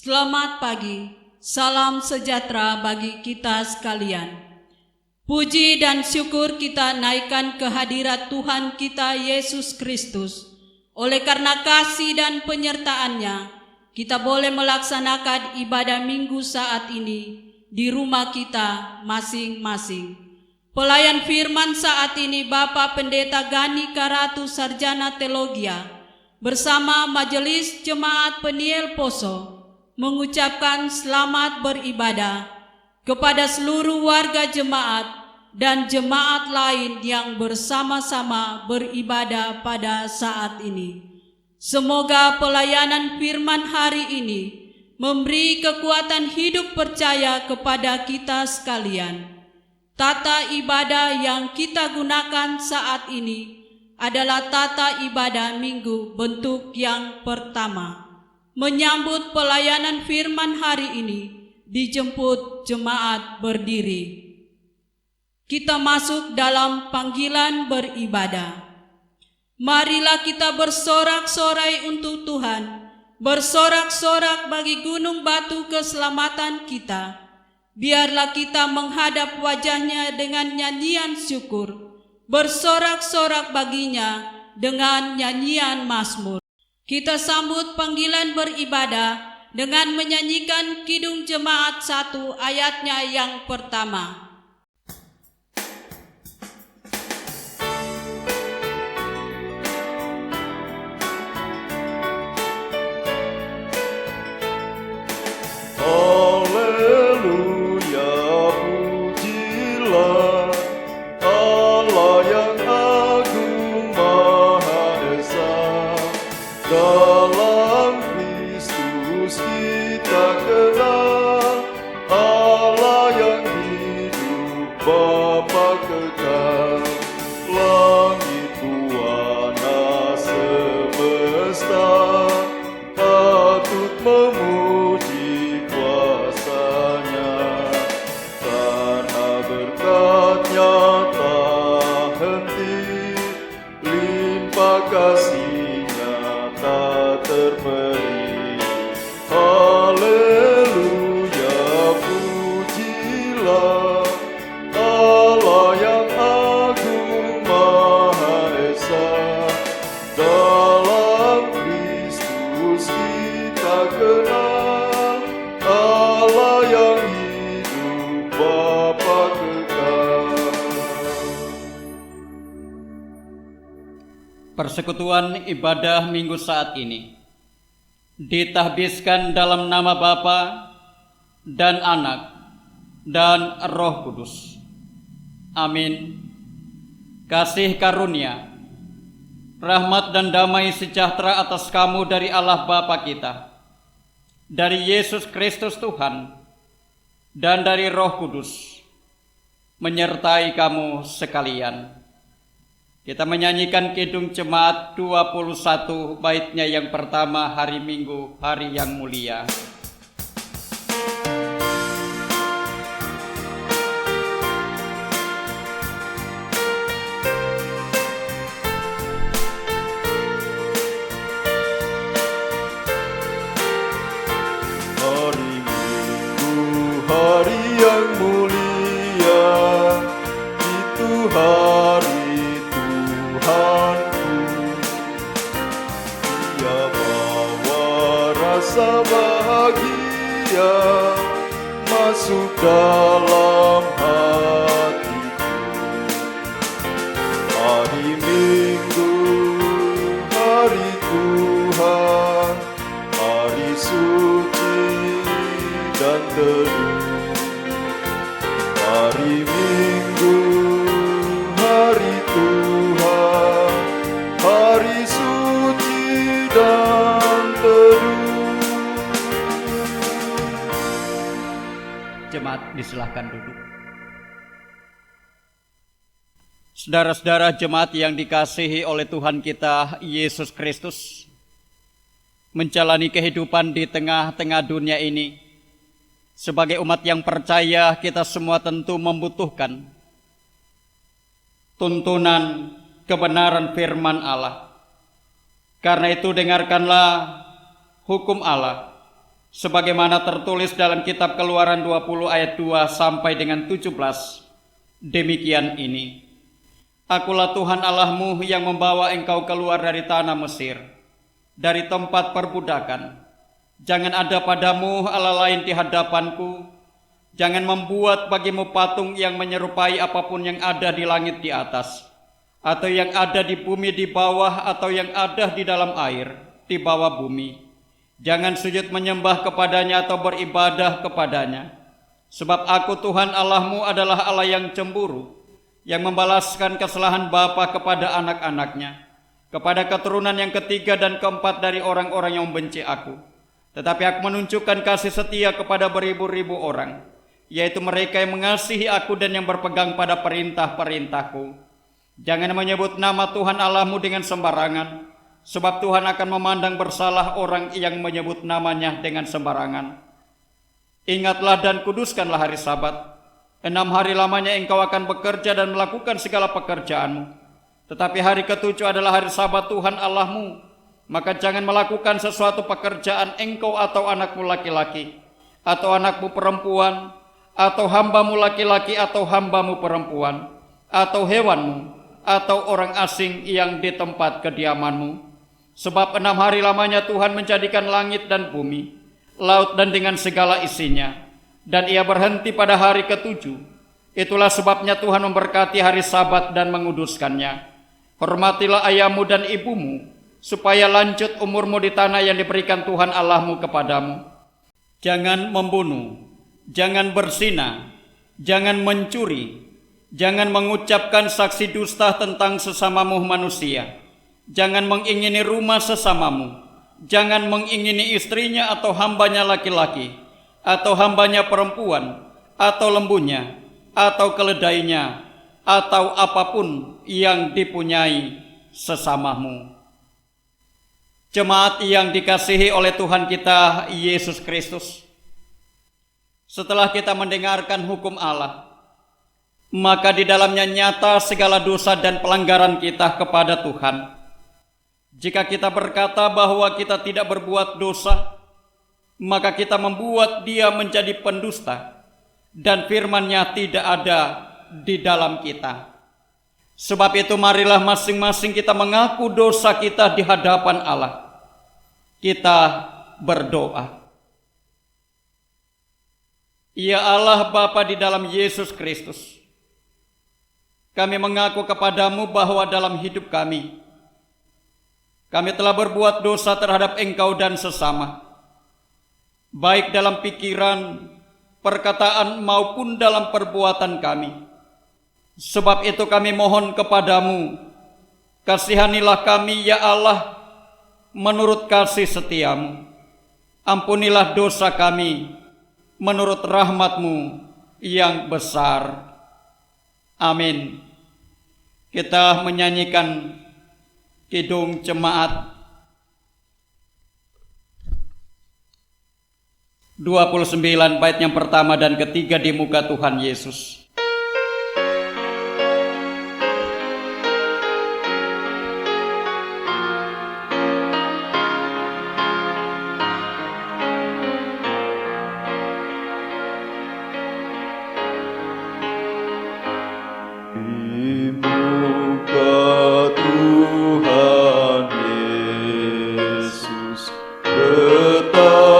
Selamat pagi, salam sejahtera bagi kita sekalian. Puji dan syukur kita naikkan kehadirat Tuhan kita Yesus Kristus. Oleh karena kasih dan penyertaan-Nya, kita boleh melaksanakan ibadah minggu saat ini di rumah kita masing-masing. Pelayan firman saat ini Bapak Pendeta Gani Karatu Sarjana Teologia bersama Majelis Jemaat Peniel Poso mengucapkan selamat beribadah kepada seluruh warga jemaat dan jemaat lain yang bersama-sama beribadah pada saat ini. Semoga pelayanan firman hari ini memberi kekuatan hidup percaya kepada kita sekalian. Tata ibadah yang kita gunakan saat ini adalah tata ibadah minggu bentuk yang pertama. Menyambut pelayanan firman hari ini, dijemput jemaat berdiri. Kita masuk dalam panggilan beribadah. Marilah kita bersorak-sorai untuk Tuhan, bersorak-sorak bagi gunung batu keselamatan kita. Biarlah kita menghadap wajah-Nya dengan nyanyian syukur, bersorak-sorak baginya dengan nyanyian mazmur. Kita sambut panggilan beribadah dengan menyanyikan Kidung Jemaat 1 ayatnya yang pertama. Persekutuan ibadah minggu saat ini ditahbiskan dalam nama Bapa dan Anak dan Roh Kudus. Amin. Kasih karunia, rahmat dan damai sejahtera atas kamu dari Allah Bapa kita, dari Yesus Kristus Tuhan, dan dari Roh Kudus, menyertai kamu sekalian. Kita menyanyikan Kidung Jemaat 21 baitnya yang pertama, hari Minggu, hari yang mulia. rasa bahagia masuk dalam hatiku. Hari Minggu, hari Tuhan, hari suci dan teduh. Hari Minggu, hari Tuhan, hari suci dan teduh. Jemaat disilahkan duduk. Saudara-saudara jemaat yang dikasihi oleh Tuhan kita Yesus Kristus, menjalani kehidupan di tengah-tengah dunia ini, sebagai umat yang percaya, kita semua tentu membutuhkan tuntunan kebenaran firman Allah. Karena itu dengarkanlah hukum Allah sebagaimana tertulis dalam kitab Keluaran 20 ayat 2 sampai dengan 17. Demikian ini: Akulah Tuhan Allahmu yang membawa engkau keluar dari tanah Mesir, dari tempat perbudakan. Jangan ada padamu Allah lain di hadapanku. Jangan membuat bagimu patung yang menyerupai apapun yang ada di langit di atas, atau yang ada di bumi di bawah, atau yang ada di dalam air di bawah bumi. Jangan sujud menyembah kepadanya atau beribadah kepadanya. Sebab aku Tuhan Allahmu adalah Allah yang cemburu, yang membalaskan kesalahan bapa kepada anak-anaknya, kepada keturunan yang ketiga dan keempat dari orang-orang yang membenci aku. Tetapi aku menunjukkan kasih setia kepada beribu-ribu orang, yaitu mereka yang mengasihi aku dan yang berpegang pada perintah-perintahku. Jangan menyebut nama Tuhan Allahmu dengan sembarangan, sebab Tuhan akan memandang bersalah orang yang menyebut namanya dengan sembarangan. Ingatlah dan kuduskanlah hari Sabat. 6 hari lamanya engkau akan bekerja dan melakukan segala pekerjaanmu. Tetapi hari ketujuh adalah hari Sabat Tuhan Allahmu. Maka jangan melakukan sesuatu pekerjaan engkau atau anakmu laki-laki, atau anakmu perempuan, atau hambamu laki-laki atau hambamu perempuan, atau hewanmu, atau orang asing yang di tempat kediamanmu. Sebab 6 hari lamanya Tuhan menjadikan langit dan bumi, laut dan dengan segala isinya, dan ia berhenti pada hari ketujuh. Itulah sebabnya Tuhan memberkati hari Sabat dan menguduskannya. Hormatilah ayahmu dan ibumu, supaya lanjut umurmu di tanah yang diberikan Tuhan Allahmu kepadamu. Jangan membunuh, jangan berzina, jangan mencuri, jangan mengucapkan saksi dusta tentang sesamamu manusia, jangan mengingini rumah sesamamu, jangan mengingini istrinya atau hambanya laki-laki, atau hambanya perempuan, atau lembunya, atau keledainya, atau apapun yang dipunyai sesamamu. Jemaat yang dikasihi oleh Tuhan kita Yesus Kristus, setelah kita mendengarkan hukum Allah, maka di dalamnya nyata segala dosa dan pelanggaran kita kepada Tuhan. Jika kita berkata bahwa kita tidak berbuat dosa, maka kita membuat Dia menjadi pendusta, dan firman-Nya tidak ada di dalam kita. Sebab itu marilah masing-masing kita mengaku dosa kita di hadapan Allah. Kita berdoa. Ya Allah Bapa di dalam Yesus Kristus, kami mengaku kepadamu bahwa dalam hidup kami telah berbuat dosa terhadap Engkau dan sesama, baik dalam pikiran, perkataan maupun dalam perbuatan kami. Sebab itu kami mohon kepadamu, kasihanilah kami ya Allah, menurut kasih setiamu. Ampunilah dosa kami menurut rahmat-Mu yang besar. Amin. Kita menyanyikan Kidung Jemaat 29 bait yang pertama dan ketiga di muka Tuhan Yesus. Tuhan Yesus betapa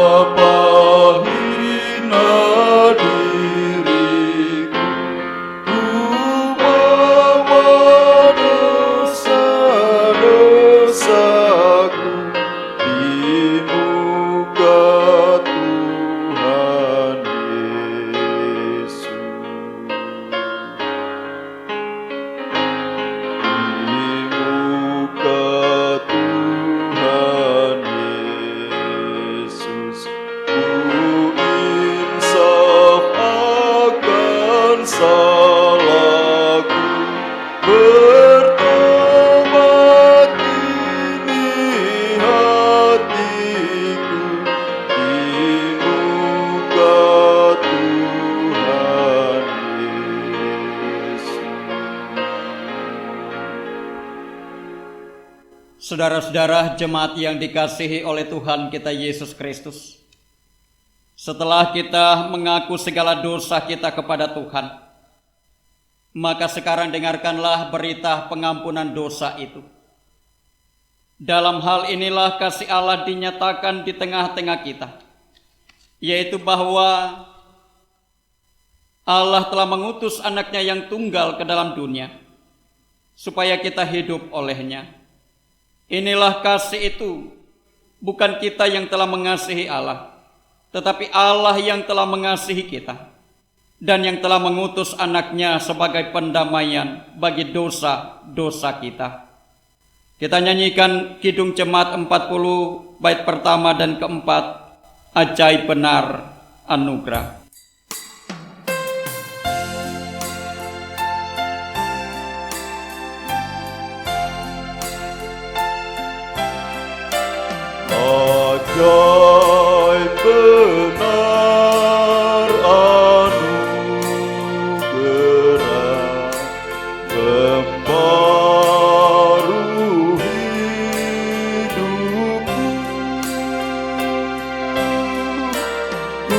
Saudara-saudara jemaat yang dikasihi oleh Tuhan kita Yesus Kristus, setelah kita mengaku segala dosa kita kepada Tuhan, maka sekarang dengarkanlah berita pengampunan dosa itu. Dalam hal inilah kasih Allah dinyatakan di tengah-tengah kita, yaitu bahwa Allah telah mengutus anaknya yang tunggal ke dalam dunia, supaya kita hidup olehnya. Inilah kasih itu, bukan kita yang telah mengasihi Allah, tetapi Allah yang telah mengasihi kita, dan yang telah mengutus anaknya sebagai pendamaian bagi dosa-dosa kita. Kita nyanyikan Kidung Jemaat 40 bait pertama dan keempat, Ajaib Benar Anugerah. Ajaib benar anugerah membaru hidupku. Ku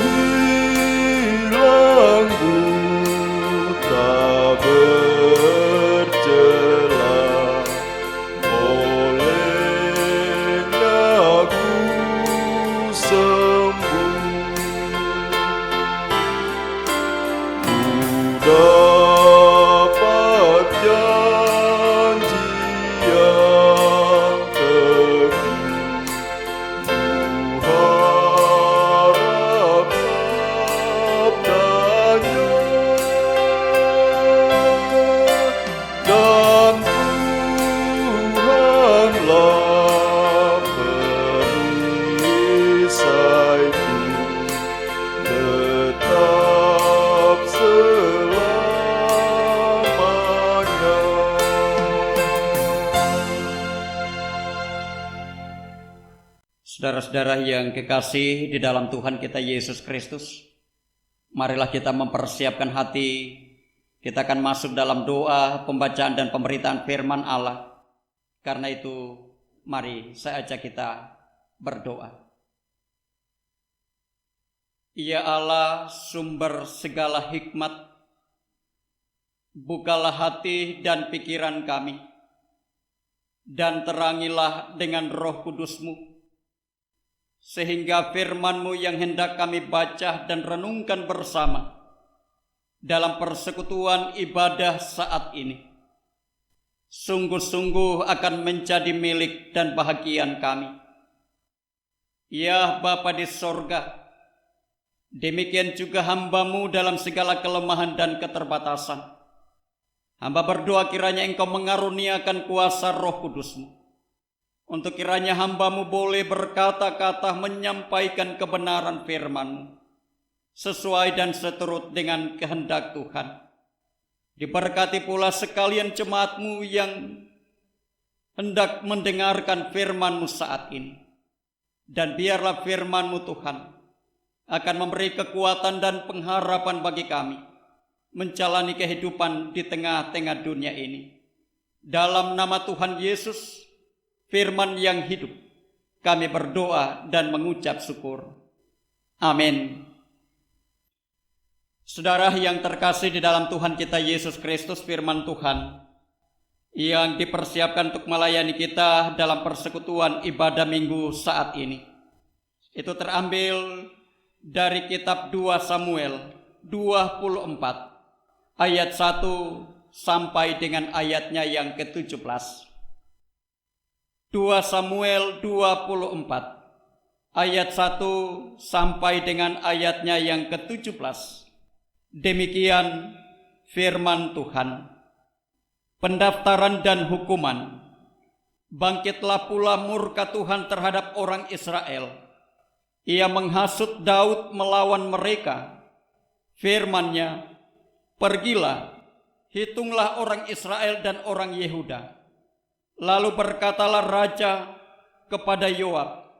hilang buta bercela, dapat janji yang teguh, ku harap sabdanya, dan Tuhanlah perisaiku tetap selamanya. Saudara-saudara yang kekasih di dalam Tuhan kita Yesus Kristus, marilah kita mempersiapkan hati. Kita akan masuk dalam doa, pembacaan dan pemberitaan firman Allah. Karena itu, mari saya ajak kita berdoa. Ya Allah, sumber segala hikmat, bukalah hati dan pikiran kami, dan terangilah dengan Roh Kudus-Mu, sehingga firman-Mu yang hendak kami baca dan renungkan bersama dalam persekutuan ibadah saat ini, sungguh-sungguh akan menjadi milik dan bahagian kami. Ya Bapa di sorga, demikian juga hamba-Mu dalam segala kelemahan dan keterbatasan. Hamba berdoa kiranya Engkau mengaruniakan kuasa Roh Kudus-Mu, untuk kiranya hamba-Mu boleh berkata-kata menyampaikan kebenaran firman-Mu, sesuai dan seturut dengan kehendak Tuhan. Diberkati pula sekalian jemaat-Mu yang hendak mendengarkan firman-Mu saat ini. Dan biarlah firman-Mu Tuhan akan memberi kekuatan dan pengharapan bagi kami menjalani kehidupan di tengah-tengah dunia ini. Dalam nama Tuhan Yesus, firman yang hidup, kami berdoa dan mengucap syukur. Amin. Saudara yang terkasih di dalam Tuhan kita Yesus Kristus, firman Tuhan yang dipersiapkan untuk melayani kita dalam persekutuan ibadah minggu saat ini, itu terambil dari kitab 2 Samuel 24 ayat 1 sampai dengan ayatnya yang ke-17. 2 Samuel 24 ayat 1 sampai dengan ayatnya yang ke-17. Demikian firman Tuhan. Pendaftaran dan hukuman. Bangkitlah pula murka Tuhan terhadap orang Israel. Ia menghasut Daud melawan mereka. Firman-Nya, pergilah, hitunglah orang Israel dan orang Yehuda. Lalu berkatalah raja kepada Yoab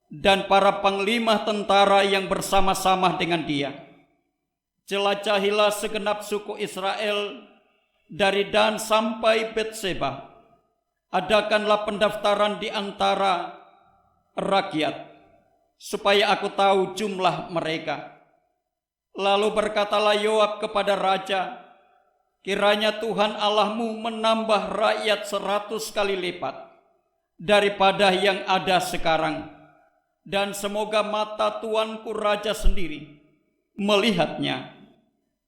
dan para panglima tentara yang bersama-sama dengan dia, jelajahilah segenap suku Israel dari Dan sampai Betseba, adakanlah pendaftaran di antara rakyat, supaya aku tahu jumlah mereka. Lalu berkatalah Yoab kepada raja, kiranya Tuhan Allahmu menambah rakyat 100 kali lipat daripada yang ada sekarang, dan semoga mata tuanku raja sendiri melihatnya.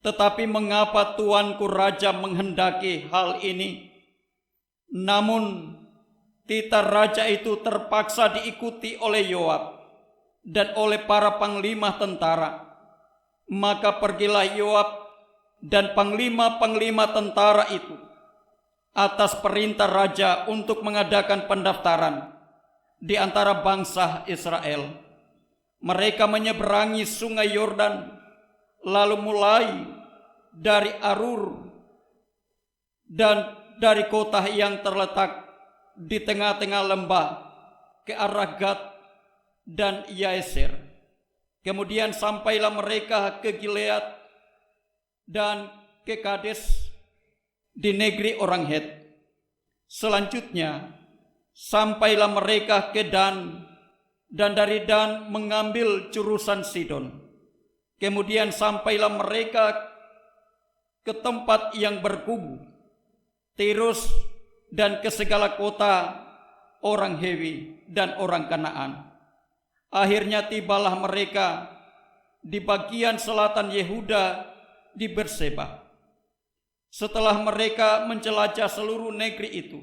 Tetapi mengapa tuanku raja menghendaki hal ini? Namun titah raja itu terpaksa diikuti oleh Yoab dan oleh para panglima tentara. Maka pergilah Yoab dan panglima-panglima tentara itu atas perintah raja untuk mengadakan pendaftaran di antara bangsa Israel. Mereka menyeberangi sungai Yordan, lalu mulai dari Arur dan dari kota yang terletak di tengah-tengah lembah ke arah Gad dan Yaeser. Kemudian sampailah mereka ke Gilead dan ke Kades di negeri orang Het. Selanjutnya sampailah mereka ke Dan, dan dari Dan mengambil jurusan Sidon. Kemudian sampailah mereka ke tempat yang berkubu, Tirus, dan ke segala kota orang Hewi dan orang Kanaan. Akhirnya tibalah mereka di bagian selatan Yehuda di Berseba. Setelah mereka menjelajah seluruh negeri itu,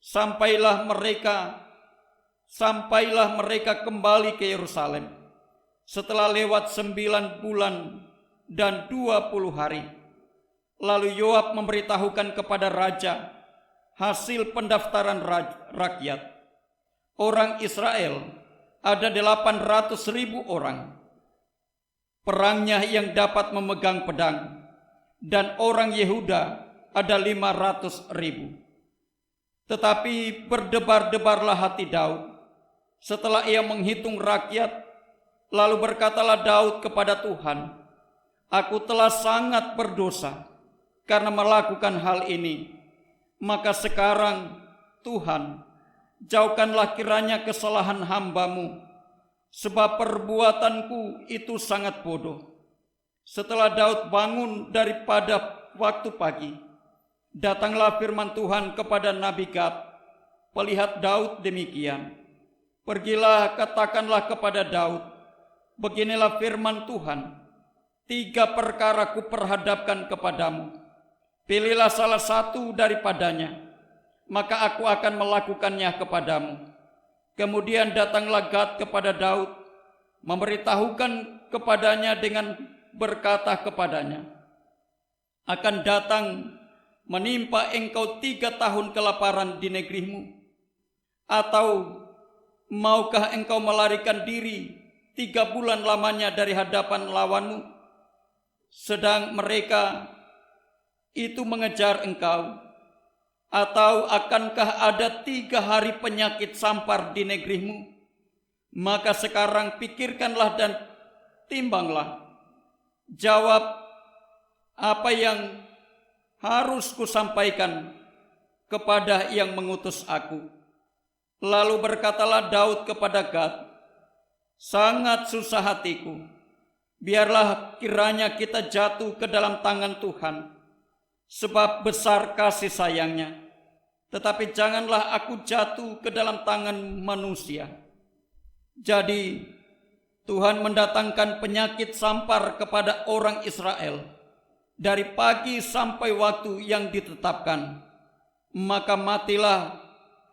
sampailah mereka kembali ke Yerusalem setelah lewat 9 bulan dan 20 hari. Lalu Yoab memberitahukan kepada raja hasil pendaftaran rakyat. Orang Israel ada 800.000 orang perangnya yang dapat memegang pedang, dan orang Yehuda ada 500.000. Tetapi berdebar-debarlah hati Daud setelah ia menghitung rakyat. Lalu berkatalah Daud kepada Tuhan, aku telah sangat berdosa karena melakukan hal ini. Maka sekarang Tuhan, jauhkanlah kiranya kesalahan hamba-Mu, sebab perbuatanku itu sangat bodoh. Setelah Daud bangun daripada waktu pagi, datanglah firman Tuhan kepada Nabi Gad, pelihat Daud demikian. Pergilah, katakanlah kepada Daud, beginilah firman Tuhan, 3 perkara kuperhadapkan kepadamu. Pilihlah salah satu daripadanya, maka aku akan melakukannya kepadamu. Kemudian datanglah Gad kepada Daud, memberitahukan kepadanya dengan berkata kepadanya, akan datang menimpa engkau 3 tahun kelaparan di negerimu, atau maukah engkau melarikan diri 3 bulan lamanya dari hadapan lawanmu, sedang mereka itu mengejar engkau? Atau akankah ada 3 hari penyakit sampar di negerimu? Maka sekarang pikirkanlah dan timbanglah. Jawab apa yang harus kusampaikan kepada yang mengutus aku. Lalu berkatalah Daud kepada Gad, sangat susah hatiku. Biarlah kiranya kita jatuh ke dalam tangan Tuhan, sebab besar kasih sayangnya. Tetapi janganlah aku jatuh ke dalam tangan manusia. Jadi Tuhan mendatangkan penyakit sampar kepada orang Israel dari pagi sampai waktu yang ditetapkan. Maka matilah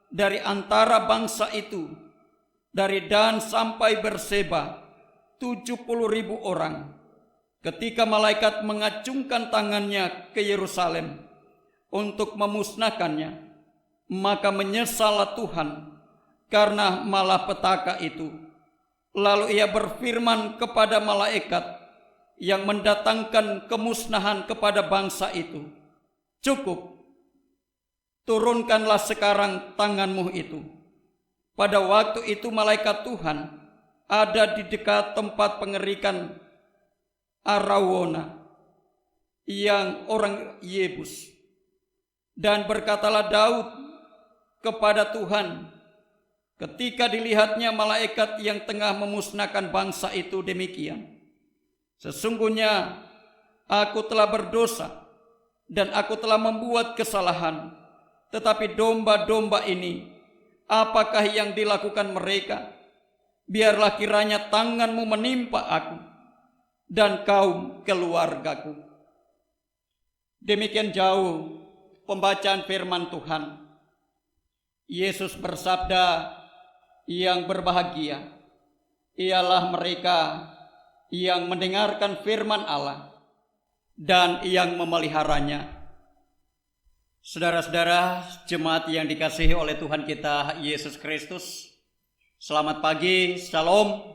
dari antara bangsa itu, dari Dan sampai Berseba, 70.000 orang. Ketika malaikat mengacungkan tangannya ke Yerusalem untuk memusnahkannya, maka menyesallah Tuhan karena malapetaka itu. Lalu ia berfirman kepada malaikat yang mendatangkan kemusnahan kepada bangsa itu, cukup, turunkanlah sekarang tanganmu itu. Pada waktu itu malaikat Tuhan ada di dekat tempat pengerikan Arawona yang orang Yebus. Dan berkatalah Daud kepada Tuhan ketika dilihatnya malaikat yang tengah memusnahkan bangsa itu demikian, "Sesungguhnya aku telah berdosa dan aku telah membuat kesalahan. Tetapi domba-domba ini, apakah yang dilakukan mereka? Biarlah kiranya tanganmu menimpa aku dan kaum keluargaku." Demikian jauh pembacaan firman Tuhan. Yesus bersabda, "Yang berbahagia ialah mereka yang mendengarkan firman Allah dan yang memeliharanya." Saudara-saudara, jemaat yang dikasihi oleh Tuhan kita Yesus Kristus, selamat pagi, shalom.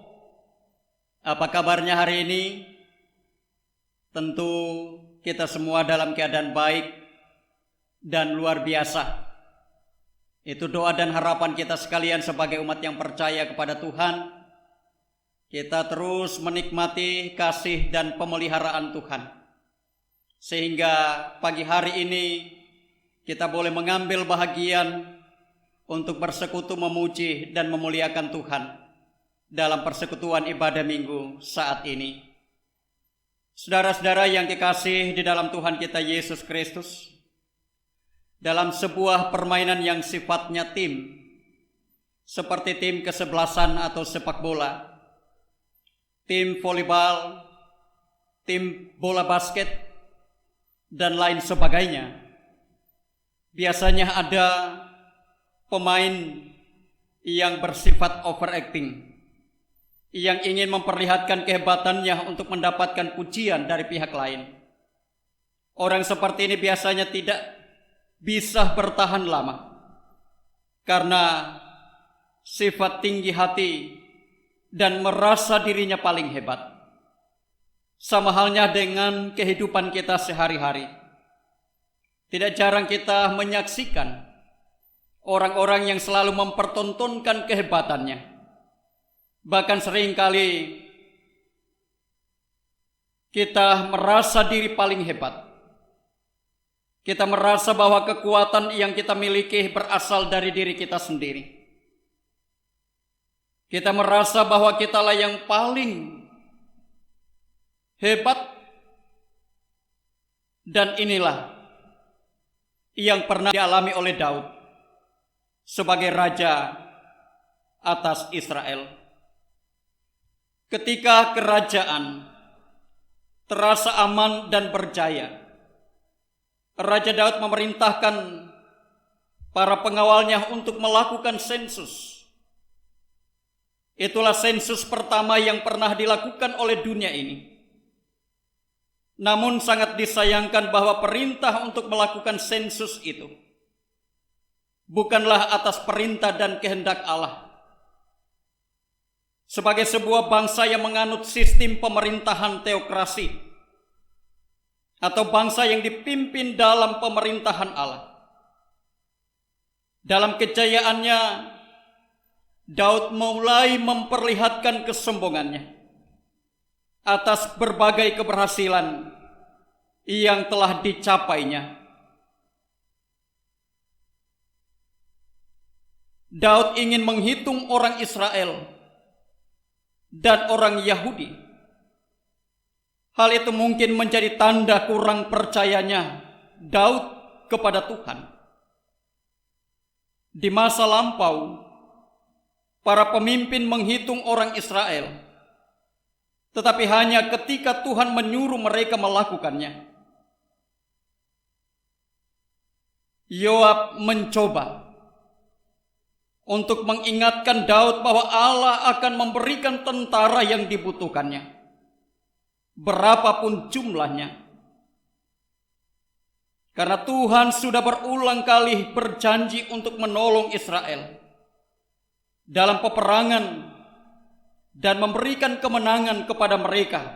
Apa kabarnya hari ini? Tentu kita semua dalam keadaan baik dan luar biasa. Itu doa dan harapan kita sekalian sebagai umat yang percaya kepada Tuhan. Kita terus menikmati kasih dan pemeliharaan Tuhan, sehingga pagi hari ini kita boleh mengambil bahagian untuk bersekutu memuji dan memuliakan Tuhan dalam persekutuan ibadah minggu saat ini. Saudara-saudara yang dikasihi di dalam Tuhan kita Yesus Kristus, dalam sebuah permainan yang sifatnya tim, seperti tim kesebelasan atau sepak bola, tim volleyball, tim bola basket, dan lain sebagainya, biasanya ada pemain yang bersifat overacting, yang ingin memperlihatkan kehebatannya untuk mendapatkan pujian dari pihak lain. Orang seperti ini biasanya tidak bisa bertahan lama karena sifat tinggi hati dan merasa dirinya paling hebat. Sama halnya dengan kehidupan kita sehari-hari. Tidak jarang kita menyaksikan orang-orang yang selalu mempertontonkan kehebatannya. Bahkan seringkali kita merasa diri paling hebat. Kita merasa bahwa kekuatan yang kita miliki berasal dari diri kita sendiri. Kita merasa bahwa kitalah yang paling hebat. Dan inilah yang pernah dialami oleh Daud sebagai raja atas Israel. Ketika kerajaan terasa aman dan berjaya, Raja Daud memerintahkan para pengawalnya untuk melakukan sensus. Itulah sensus pertama yang pernah dilakukan oleh dunia ini. Namun sangat disayangkan bahwa perintah untuk melakukan sensus itu bukanlah atas perintah dan kehendak Allah. Sebagai sebuah bangsa yang menganut sistem pemerintahan teokrasi, atau bangsa yang dipimpin dalam pemerintahan Allah, dalam kejayaannya Daud mulai memperlihatkan kesombongannya atas berbagai keberhasilan yang telah dicapainya. Daud ingin menghitung orang Israel dan orang Yahudi. Hal itu mungkin menjadi tanda kurang percayanya Daud kepada Tuhan. Di masa lampau, para pemimpin menghitung orang Israel, tetapi hanya ketika Tuhan menyuruh mereka melakukannya. Yoab mencoba untuk mengingatkan Daud bahwa Allah akan memberikan tentara yang dibutuhkannya, berapapun jumlahnya. Karena Tuhan sudah berulang kali berjanji untuk menolong Israel dalam peperangan dan memberikan kemenangan kepada mereka.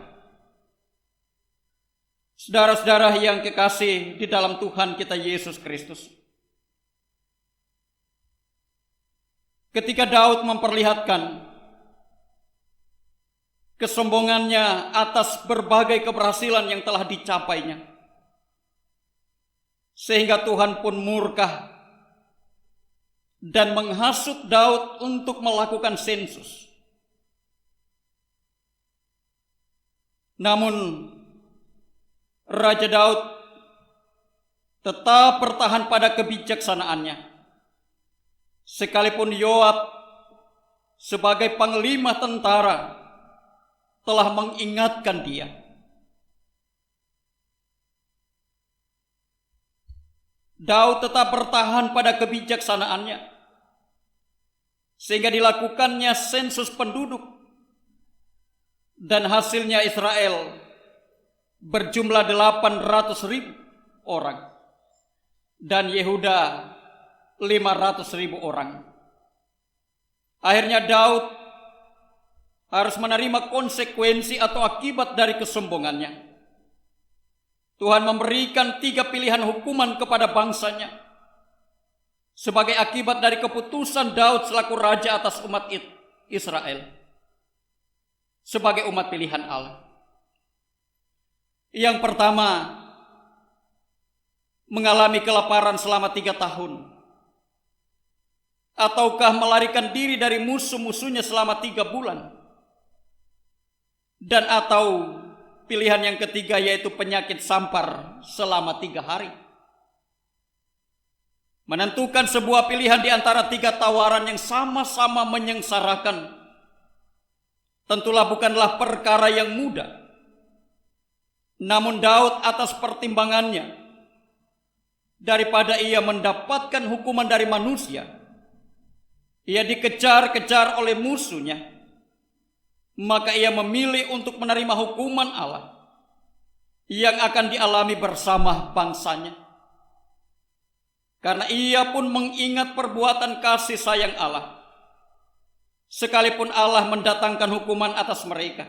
Saudara-saudara yang kekasih di dalam Tuhan kita Yesus Kristus, ketika Daud memperlihatkan kesombongannya atas berbagai keberhasilan yang telah dicapainya, sehingga Tuhan pun murka dan menghasut Daud untuk melakukan sensus. Namun Raja Daud tetap bertahan pada kebijaksanaannya, sekalipun Yoab sebagai panglima tentara telah mengingatkan dia. Daud tetap bertahan pada kebijaksanaannya, sehingga dilakukannya sensus penduduk, dan hasilnya Israel berjumlah 800.000 orang dan Yehuda 500.000 orang. Akhirnya Daud harus menerima konsekuensi atau akibat dari kesombongannya. Tuhan memberikan 3 pilihan hukuman kepada bangsanya sebagai akibat dari keputusan Daud selaku raja atas umat Israel, sebagai umat pilihan Allah. Yang pertama, mengalami kelaparan selama 3 tahun, ataukah melarikan diri dari musuh-musuhnya selama 3 bulan, dan atau pilihan yang ketiga yaitu penyakit sampar selama 3 hari. Menentukan sebuah pilihan di antara 3 tawaran yang sama-sama menyengsarakan tentulah bukanlah perkara yang mudah. Namun Daud atas pertimbangannya, daripada ia mendapatkan hukuman dari manusia, ia dikejar-kejar oleh musuhnya, maka ia memilih untuk menerima hukuman Allah yang akan dialami bersama bangsanya. Karena ia pun mengingat perbuatan kasih sayang Allah, sekalipun Allah mendatangkan hukuman atas mereka.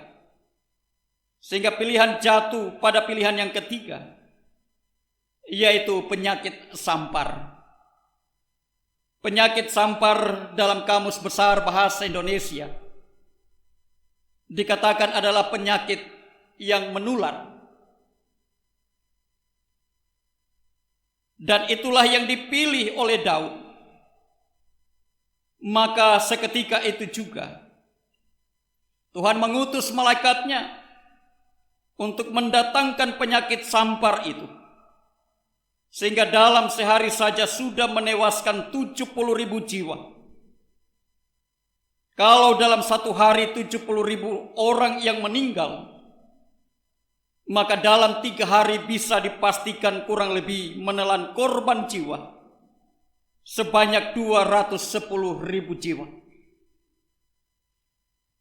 Sehingga pilihan jatuh pada pilihan yang ketiga, yaitu penyakit sampar. Penyakit sampar dalam Kamus Besar Bahasa Indonesia dikatakan adalah penyakit yang menular. Dan itulah yang dipilih oleh Daud. Maka seketika itu juga Tuhan mengutus malaikatnya untuk mendatangkan penyakit sampar itu, sehingga dalam sehari saja sudah menewaskan 70.000 jiwa. Kalau dalam 1 hari 70.000 orang yang meninggal, maka dalam 3 hari bisa dipastikan kurang lebih menelan korban jiwa sebanyak 210.000 jiwa.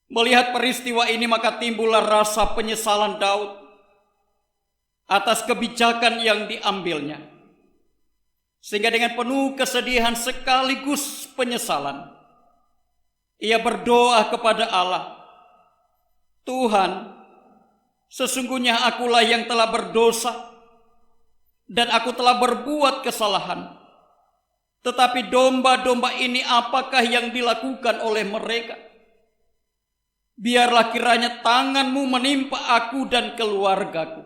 Melihat peristiwa ini, maka timbullah rasa penyesalan Daud atas kebijakan yang diambilnya. Sehingga dengan penuh kesedihan sekaligus penyesalan, ia berdoa kepada Allah, Tuhan, sesungguhnya akulah yang telah berdosa dan aku telah berbuat kesalahan. Tetapi domba-domba ini apakah yang dilakukan oleh mereka? Biarlah kiranya tangan-Mu menimpa aku dan keluargaku.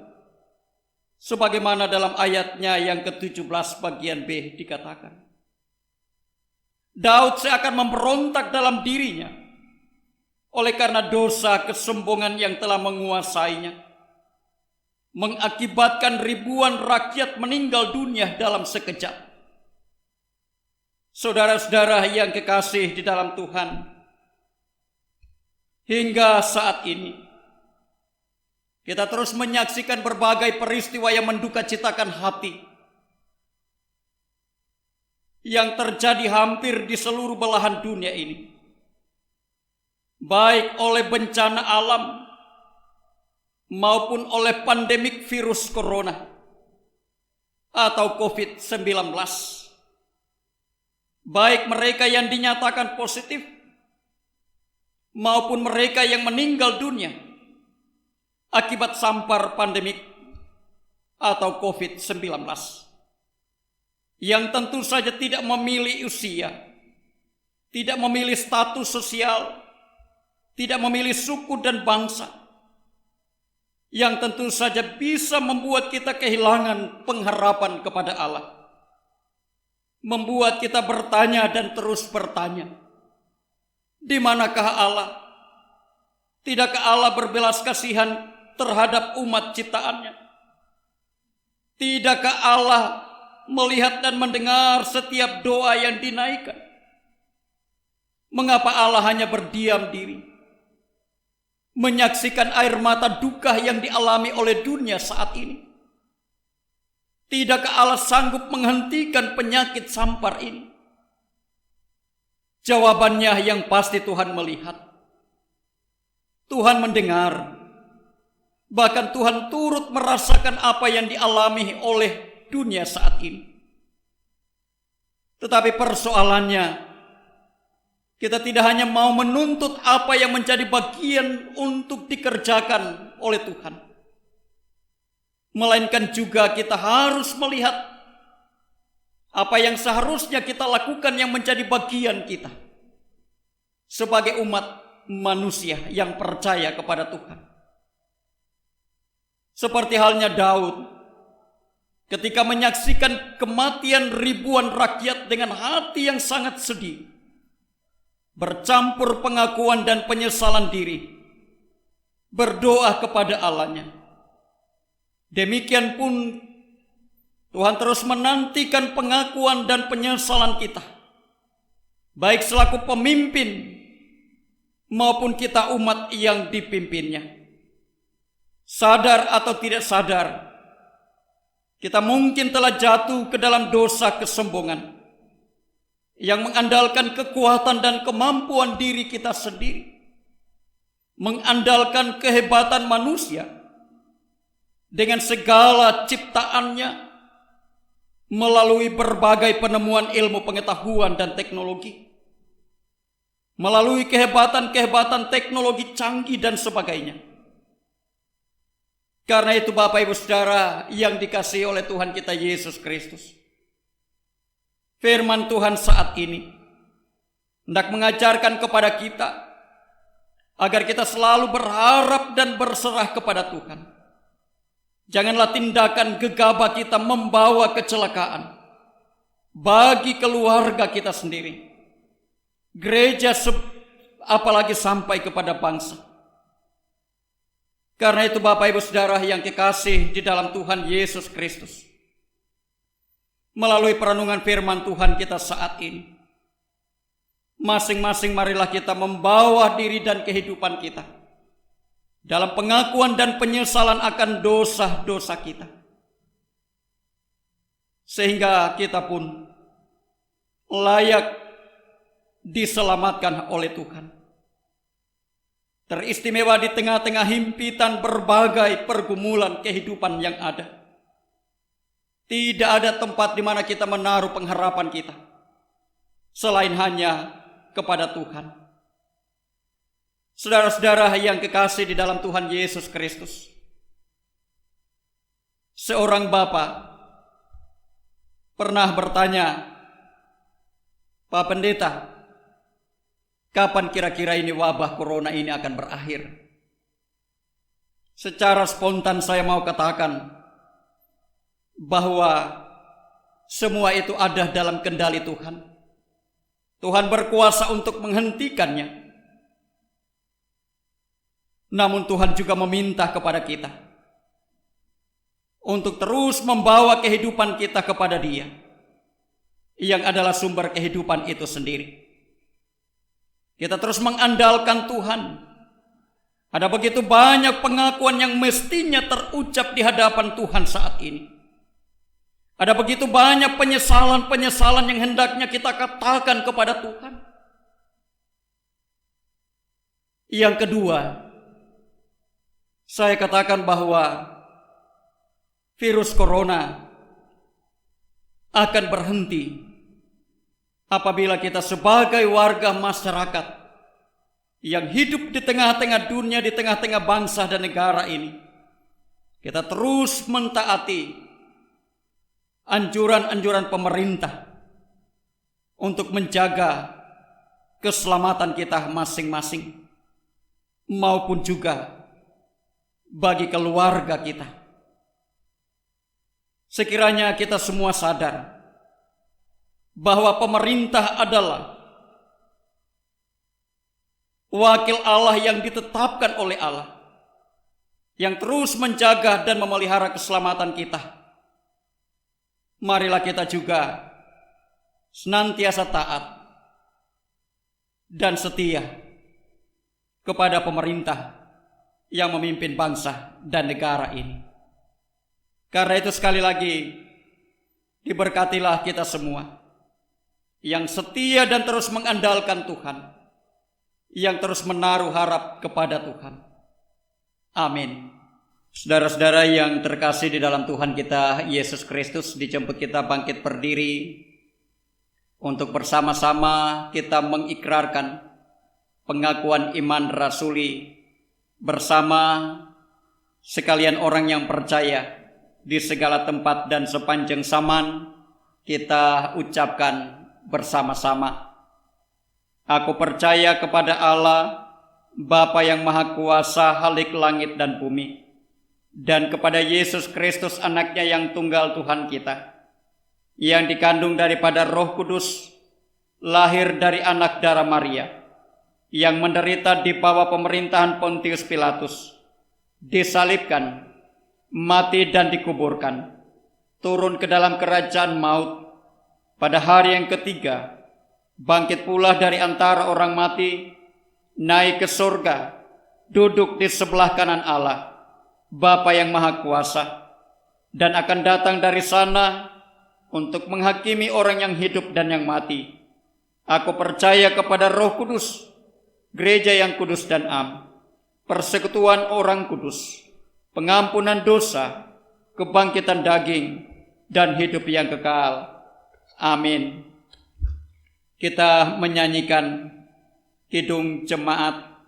Sebagaimana dalam ayatnya yang ke-17 bagian B dikatakan. Daud seakan memberontak dalam dirinya oleh karena dosa kesombongan yang telah menguasainya, mengakibatkan ribuan rakyat meninggal dunia dalam sekejap. Saudara-saudara yang kekasih di dalam Tuhan, hingga saat ini kita terus menyaksikan berbagai peristiwa yang mendukacitakan hati yang terjadi hampir di seluruh belahan dunia ini, baik oleh bencana alam maupun oleh pandemik virus corona atau COVID-19. Baik mereka yang dinyatakan positif maupun mereka yang meninggal dunia akibat sampar pandemik atau COVID-19, yang tentu saja tidak memilih usia, tidak memilih status sosial, tidak memilih suku dan bangsa, yang tentu saja bisa membuat kita kehilangan pengharapan kepada Allah. membuat kita bertanya dan terus bertanya, di manakah Allah? Tidakkah Allah berbelas kasihan terhadap umat ciptaannya? Tidakkah Allah melihat dan mendengar setiap doa yang dinaikkan? Mengapa Allah hanya berdiam diri, menyaksikan air mata duka yang dialami oleh dunia saat ini? Tidakkah Allah sanggup menghentikan penyakit sampar ini? Jawabannya yang pasti Tuhan melihat, Tuhan mendengar, bahkan Tuhan turut merasakan apa yang dialami oleh dunia saat ini. Tetapi persoalannya, kita tidak hanya mau menuntut apa yang menjadi bagian untuk dikerjakan oleh Tuhan, melainkan juga kita harus melihat apa yang seharusnya kita lakukan yang menjadi bagian kita sebagai umat manusia yang percaya kepada Tuhan. Seperti halnya Daud ketika menyaksikan kematian ribuan rakyat dengan hati yang sangat sedih, bercampur pengakuan dan penyesalan diri, berdoa kepada Allahnya. Demikian pun Tuhan terus menantikan pengakuan dan penyesalan kita, baik selaku pemimpin maupun kita umat yang dipimpinnya. Sadar atau tidak sadar, kita mungkin telah jatuh ke dalam dosa kesombongan yang mengandalkan kekuatan dan kemampuan diri kita sendiri, mengandalkan kehebatan manusia dengan segala ciptaannya melalui berbagai penemuan ilmu pengetahuan dan teknologi, melalui kehebatan-kehebatan teknologi canggih dan sebagainya. Karena itu Bapak Ibu Saudara yang dikasihi oleh Tuhan kita Yesus Kristus, firman Tuhan saat ini hendak mengajarkan kepada kita agar kita selalu berharap dan berserah kepada Tuhan. Janganlah tindakan gegabah kita membawa kecelakaan bagi keluarga kita sendiri, gereja, apalagi sampai kepada bangsa. Karena itu Bapak Ibu Saudara yang kekasih di dalam Tuhan Yesus Kristus, melalui perenungan firman Tuhan kita saat ini, masing-masing marilah kita membawa diri dan kehidupan kita dalam pengakuan dan penyesalan akan dosa-dosa kita, sehingga kita pun layak diselamatkan oleh Tuhan. Teristimewa di tengah-tengah himpitan berbagai pergumulan kehidupan yang ada. Tidak ada tempat di mana kita menaruh pengharapan kita selain hanya kepada Tuhan. Saudara-saudara yang kekasih di dalam Tuhan Yesus Kristus, seorang bapa pernah bertanya, Pak Pendeta, kapan kira-kira ini wabah corona ini akan berakhir? Secara spontan saya mau katakan bahwa semua itu ada dalam kendali Tuhan. Tuhan berkuasa untuk menghentikannya. Namun Tuhan juga meminta kepada kita untuk terus membawa kehidupan kita kepada Dia, yang adalah sumber kehidupan itu sendiri. Kita terus mengandalkan Tuhan. Ada begitu banyak pengakuan yang mestinya terucap di hadapan Tuhan saat ini. Ada begitu banyak penyesalan-penyesalan yang hendaknya kita katakan kepada Tuhan. Yang kedua, saya katakan bahwa virus corona akan berhenti apabila kita sebagai warga masyarakat yang hidup di tengah-tengah dunia, di tengah-tengah bangsa dan negara ini, kita terus mentaati anjuran-anjuran pemerintah untuk menjaga keselamatan kita masing-masing, maupun juga bagi keluarga kita. Sekiranya kita semua sadar bahwa pemerintah adalah wakil Allah yang ditetapkan oleh Allah, yang terus menjaga dan memelihara keselamatan kita. Marilah kita juga senantiasa taat dan setia kepada pemerintah yang memimpin bangsa dan negara ini. Karena itu sekali lagi, diberkatilah kita semua yang setia dan terus mengandalkan Tuhan, yang terus menaruh harap kepada Tuhan. Amin. Saudara-saudara yang terkasih di dalam Tuhan kita Yesus Kristus, dijemput kita bangkit berdiri untuk bersama-sama kita mengikrarkan pengakuan iman rasuli bersama sekalian orang yang percaya di segala tempat dan sepanjang zaman. Kita ucapkan bersama-sama. Aku percaya kepada Allah, Bapa yang Maha Kuasa, Khalik langit dan bumi, dan kepada Yesus Kristus, anaknya yang tunggal Tuhan kita, yang dikandung daripada Roh Kudus, lahir dari anak darah Maria, yang menderita di bawah pemerintahan Pontius Pilatus, disalibkan, mati dan dikuburkan, turun ke dalam kerajaan maut, pada hari yang ketiga bangkit pula dari antara orang mati, naik ke surga, duduk di sebelah kanan Allah, Bapa yang Maha Kuasa, dan akan datang dari sana untuk menghakimi orang yang hidup dan yang mati. Aku percaya kepada Roh Kudus, gereja yang kudus dan am, persekutuan orang kudus, pengampunan dosa, kebangkitan daging, dan hidup yang kekal. Amin. Kita menyanyikan Kidung Jemaat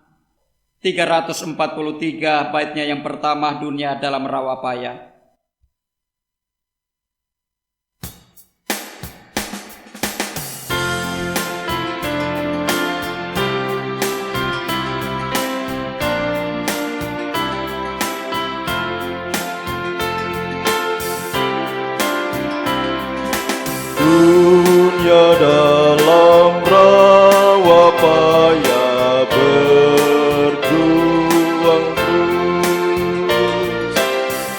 343, baitnya yang pertama, Dunia dalam Rawa Payah. Dunia dalam rawa payah berjuang terus.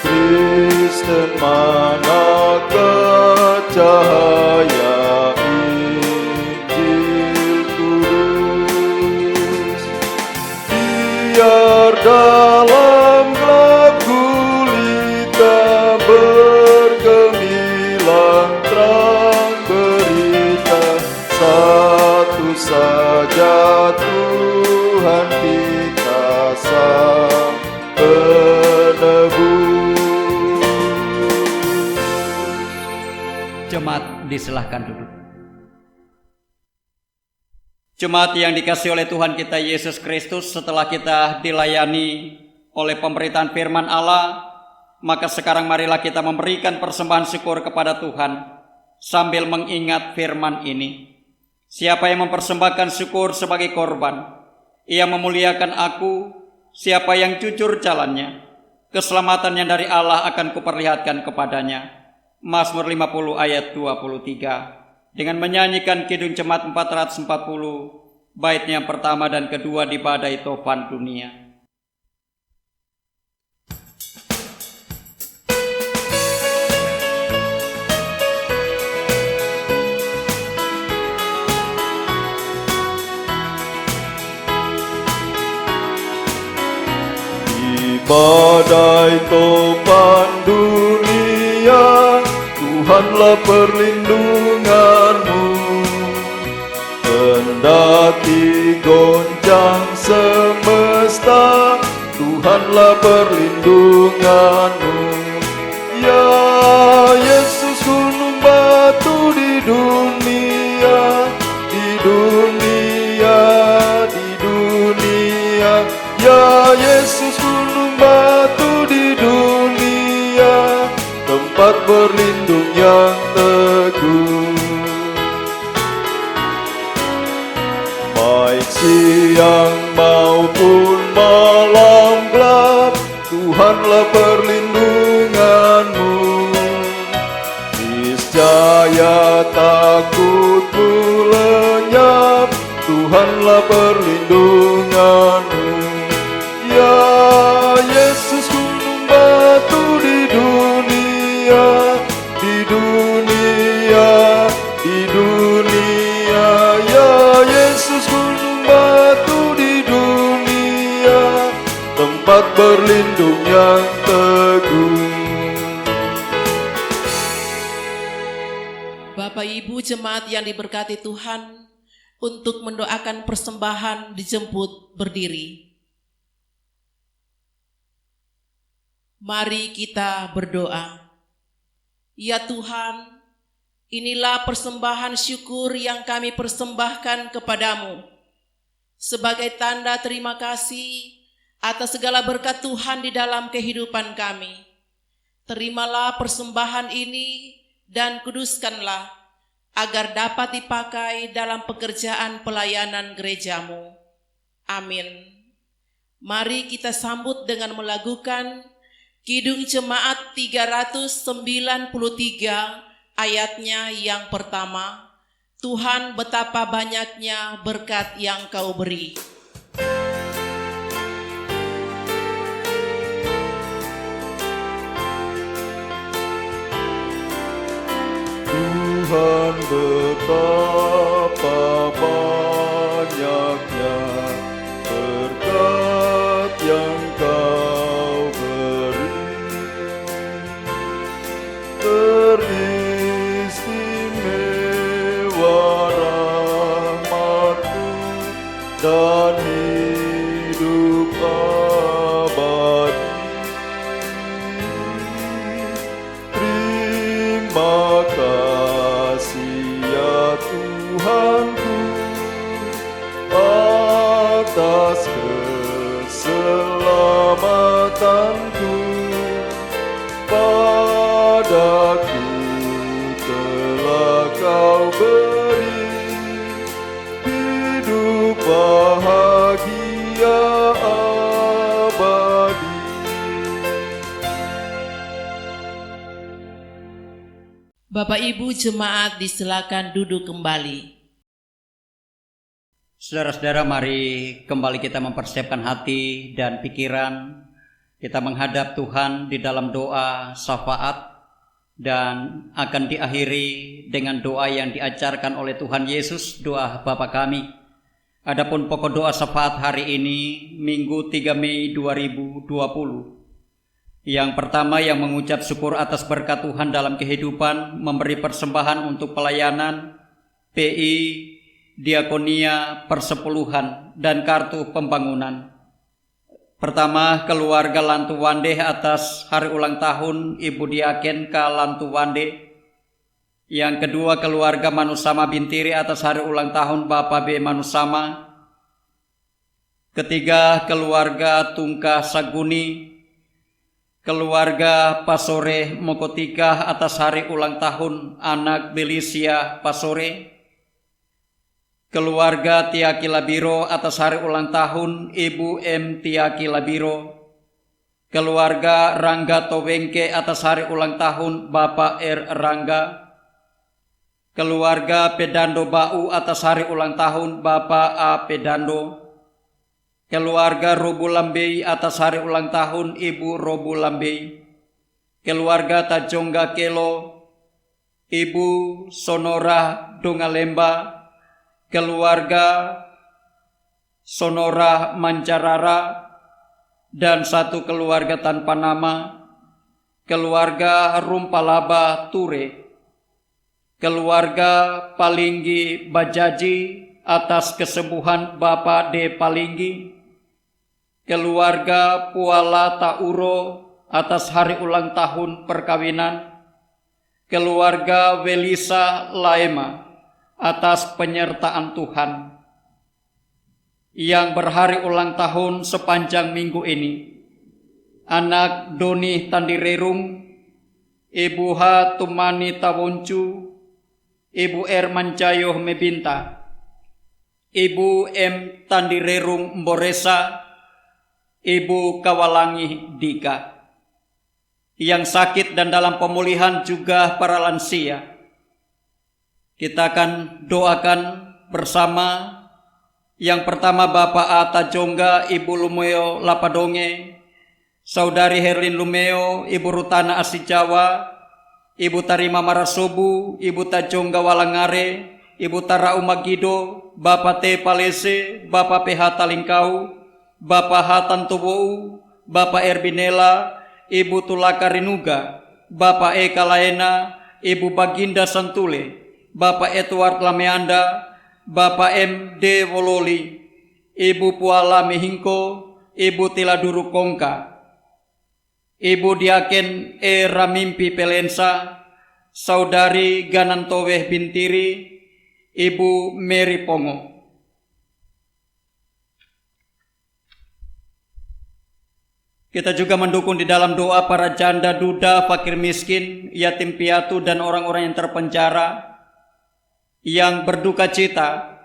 Kristen manakah cahaya Injil kudus? Biar dalam gelap gulita bergemilang terang berita, satu saja Tuhan kita sang penebus. Jemaat disilahkan duduk. Jemaat yang dikasihi oleh Tuhan kita Yesus Kristus, setelah kita dilayani oleh pemberitaan firman Allah, maka sekarang marilah kita memberikan persembahan syukur kepada Tuhan sambil mengingat firman ini. Siapa yang mempersembahkan syukur sebagai korban, ia memuliakan aku. Siapa yang jujur jalannya, keselamatannya dari Allah akan kuperlihatkan kepadanya. Mazmur 50 ayat 23. Dengan menyanyikan Kidung Jemaat 440, baitnya yang pertama dan kedua di badai topan dunia. Di badai topan dunia, Tuhanlah perlindunganmu. Kendati goncang semesta, Tuhanlah perlindunganmu. Ya Yesus, gunung batu di dunia, di dunia, di dunia. Ya Yesus, gunung batu di dunia, tempat berlindung yang teguh. Baik siang maupun malam gelap, Tuhanlah perlindunganmu. Niscaya takut Tuhanlah perlindunganmu. Ya Yesus, gunung batu di dunia, di dunia, di dunia. Ya Yesus, gunung batu di dunia, tempat berlindung yang teguh. Bapak Ibu jemaat yang diberkati Tuhan, untuk mendoakan persembahan dijemput berdiri. Mari kita berdoa. Ya Tuhan, inilah persembahan syukur yang kami persembahkan kepadamu sebagai tanda terima kasih atas segala berkat Tuhan di dalam kehidupan kami. Terimalah persembahan ini dan kuduskanlah agar dapat dipakai dalam pekerjaan pelayanan gerejamu. Amin. Mari kita sambut dengan melakukan Kidung Jemaat 393 ayatnya yang pertama. Tuhan, betapa banyaknya berkat yang Kau beri. Tuhan, betapa banyaknya berkat yang Kau beri. Teristimewa rahmat-Mu dan hidup abadi. Terima kasih ya Tuhanku atas keselamatanku. Padaku telah Kau beri hidup bahagia abadi. Bapak Ibu jemaat disilakan duduk kembali. Saudara-saudara, mari kembali kita mempersiapkan hati dan pikiran. Kita menghadap Tuhan di dalam doa syafaat dan akan diakhiri dengan doa yang diajarkan oleh Tuhan Yesus, doa Bapa kami. Adapun pokok doa syafaat hari ini, Minggu 3 Mei 2020. Yang pertama, yang mengucap syukur atas berkat Tuhan dalam kehidupan, memberi persembahan untuk pelayanan, PI, diakonia, persepuluhan, dan kartu pembangunan. Pertama, keluarga Lantuwande atas hari ulang tahun Ibu Diaken K. Lantuwande. Yang kedua, keluarga Manusama Bintiri atas hari ulang tahun Bapak B. Manusama. Ketiga, keluarga Tungka Saguni, keluarga Pasore Mokotika atas hari ulang tahun anak Belisia Pasore. Keluarga Tiaki Labiro atas hari ulang tahun Ibu M. Tiaki Labiro. Keluarga Rangga Towengke atas hari ulang tahun Bapak R. Rangga. Keluarga Pedando Bau atas hari ulang tahun Bapak A. Pedando. Keluarga Robu Lambei atas hari ulang tahun Ibu Robu Lambei. Keluarga Tajongga Kelo, Ibu Sonora Dongalemba. Keluarga Sonora Mancarara, dan satu keluarga tanpa nama, keluarga Rumpalaba Ture. Keluarga Palinggi Bajaji atas kesembuhan Bapak D. Palinggi. Keluarga Puala Tauro atas hari ulang tahun perkawinan. Keluarga Welisa Laema atas penyertaan Tuhan. Yang berhari ulang tahun sepanjang minggu ini, anak Doni Tandirerung, Ibu H. Tumani Tawoncu, Ibu R. Mancayo Mebinta, Ibu M. Tandirerung Mboresa, Ibu Kawalangi Dika. Yang sakit dan dalam pemulihan juga para lansia. Kita akan doakan bersama Yang pertama Bapak Ata Jongga, Ibu Lumeo Lapadonge, Saudari Herlin Lumeo, Ibu Rutana Asijawa, Ibu Tarima Marasobu, Ibu Tajongga Walangare, Ibu Tara Umagido, Bapak T Palese, Bapak PH Talingkau, Bapak Hatan Tobou, Bapak Erbinela, Ibu Tulaka Rinuga, Bapak Eka Laena, Ibu Baginda Santule, Bapak Edward Lameanda, Bapak M.D. Wololi, Ibu Puala Mehingko, Ibu Tiladuru Kongka, Ibu Diaken E. Ramimpi Pelensa, Saudari Ganantoweh Bintiri, Ibu Mary Pongo. Kita juga mendukung di dalam doa para janda duda, fakir miskin, yatim piatu, dan orang-orang yang terpenjara, yang berduka cita,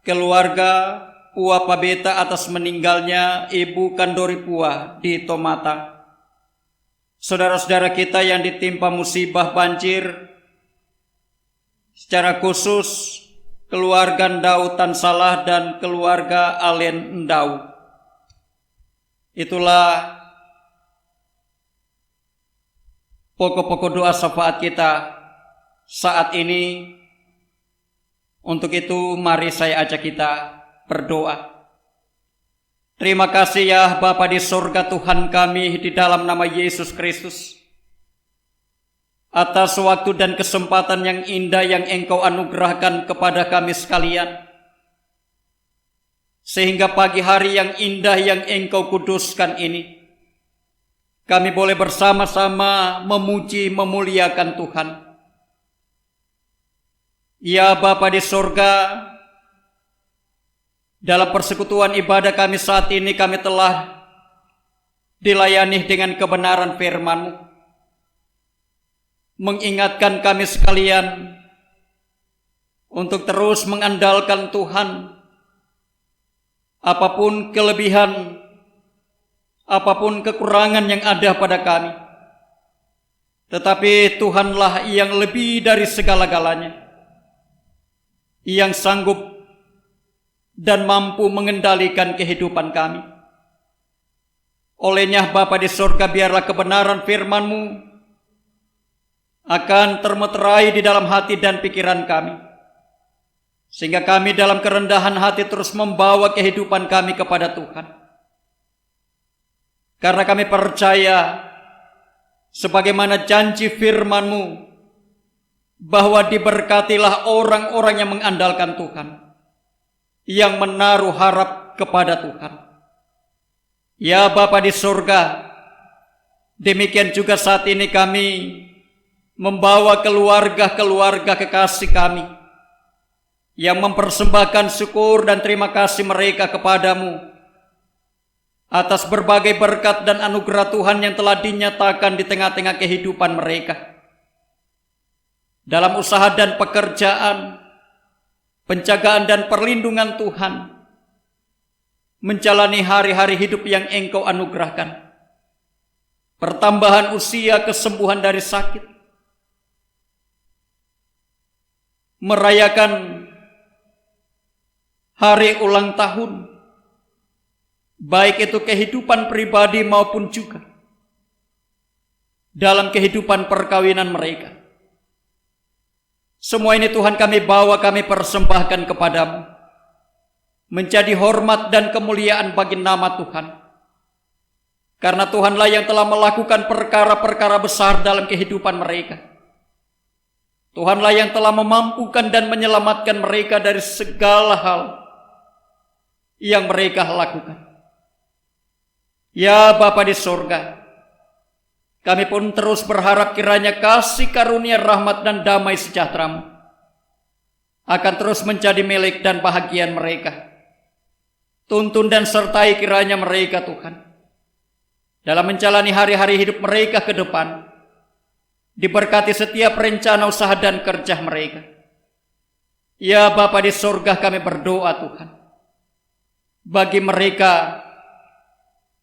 keluarga Pua Pabeta atas meninggalnya Ibu Kandori Pua di Tomata. Saudara-saudara kita yang ditimpa musibah banjir, secara khusus keluarga Ndau Tansalah dan keluarga Alen Ndau. Itulah pokok-pokok doa syafaat kita saat ini. Untuk itu mari saya ajak kita berdoa. Terima kasih ya Bapa di surga Tuhan kami di dalam nama Yesus Kristus, atas waktu dan kesempatan yang indah yang Engkau anugerahkan kepada kami sekalian, sehingga pagi hari yang indah yang Engkau kuduskan ini, kami boleh bersama-sama memuji memuliakan Tuhan. Ya Bapa di surga, dalam persekutuan ibadah kami saat ini kami telah dilayani dengan kebenaran firman-Mu, mengingatkan kami sekalian untuk terus mengandalkan Tuhan. Apapun kelebihan, apapun kekurangan yang ada pada kami, tetapi Tuhanlah yang lebih dari segala-galanya, yang sanggup dan mampu mengendalikan kehidupan kami. Olehnya Bapa di surga, biarlah kebenaran firman-Mu akan termeterai di dalam hati dan pikiran kami, sehingga kami dalam kerendahan hati terus membawa kehidupan kami kepada Tuhan. Karena kami percaya, sebagaimana janji firman-Mu, bahwa diberkatilah orang-orang yang mengandalkan Tuhan, yang menaruh harap kepada Tuhan. Ya Bapa di surga, demikian juga saat ini kami membawa keluarga-keluarga kekasih kami yang mempersembahkan syukur dan terima kasih mereka kepadamu atas berbagai berkat dan anugerah Tuhan yang telah dinyatakan di tengah-tengah kehidupan mereka, dalam usaha dan pekerjaan, penjagaan dan perlindungan Tuhan, menjalani hari-hari hidup yang Engkau anugerahkan, pertambahan usia, kesembuhan dari sakit, merayakan hari ulang tahun, baik itu kehidupan pribadi maupun juga dalam kehidupan perkawinan mereka. Semua ini Tuhan kami bawa, kami persembahkan kepadamu, menjadi hormat dan kemuliaan bagi nama Tuhan. Karena Tuhanlah yang telah melakukan perkara-perkara besar dalam kehidupan mereka. Tuhanlah yang telah memampukan dan menyelamatkan mereka dari segala hal yang mereka lakukan. Ya Bapa di surga, kami pun terus berharap kiranya kasih karunia, rahmat dan damai sejahtera-Mu akan terus menjadi milik dan bahagian mereka. Tuntun dan sertai kiranya mereka Tuhan, dalam menjalani hari-hari hidup mereka ke depan. Diberkati setiap rencana usaha dan kerja mereka. Ya Bapa di surga, kami berdoa Tuhan, bagi mereka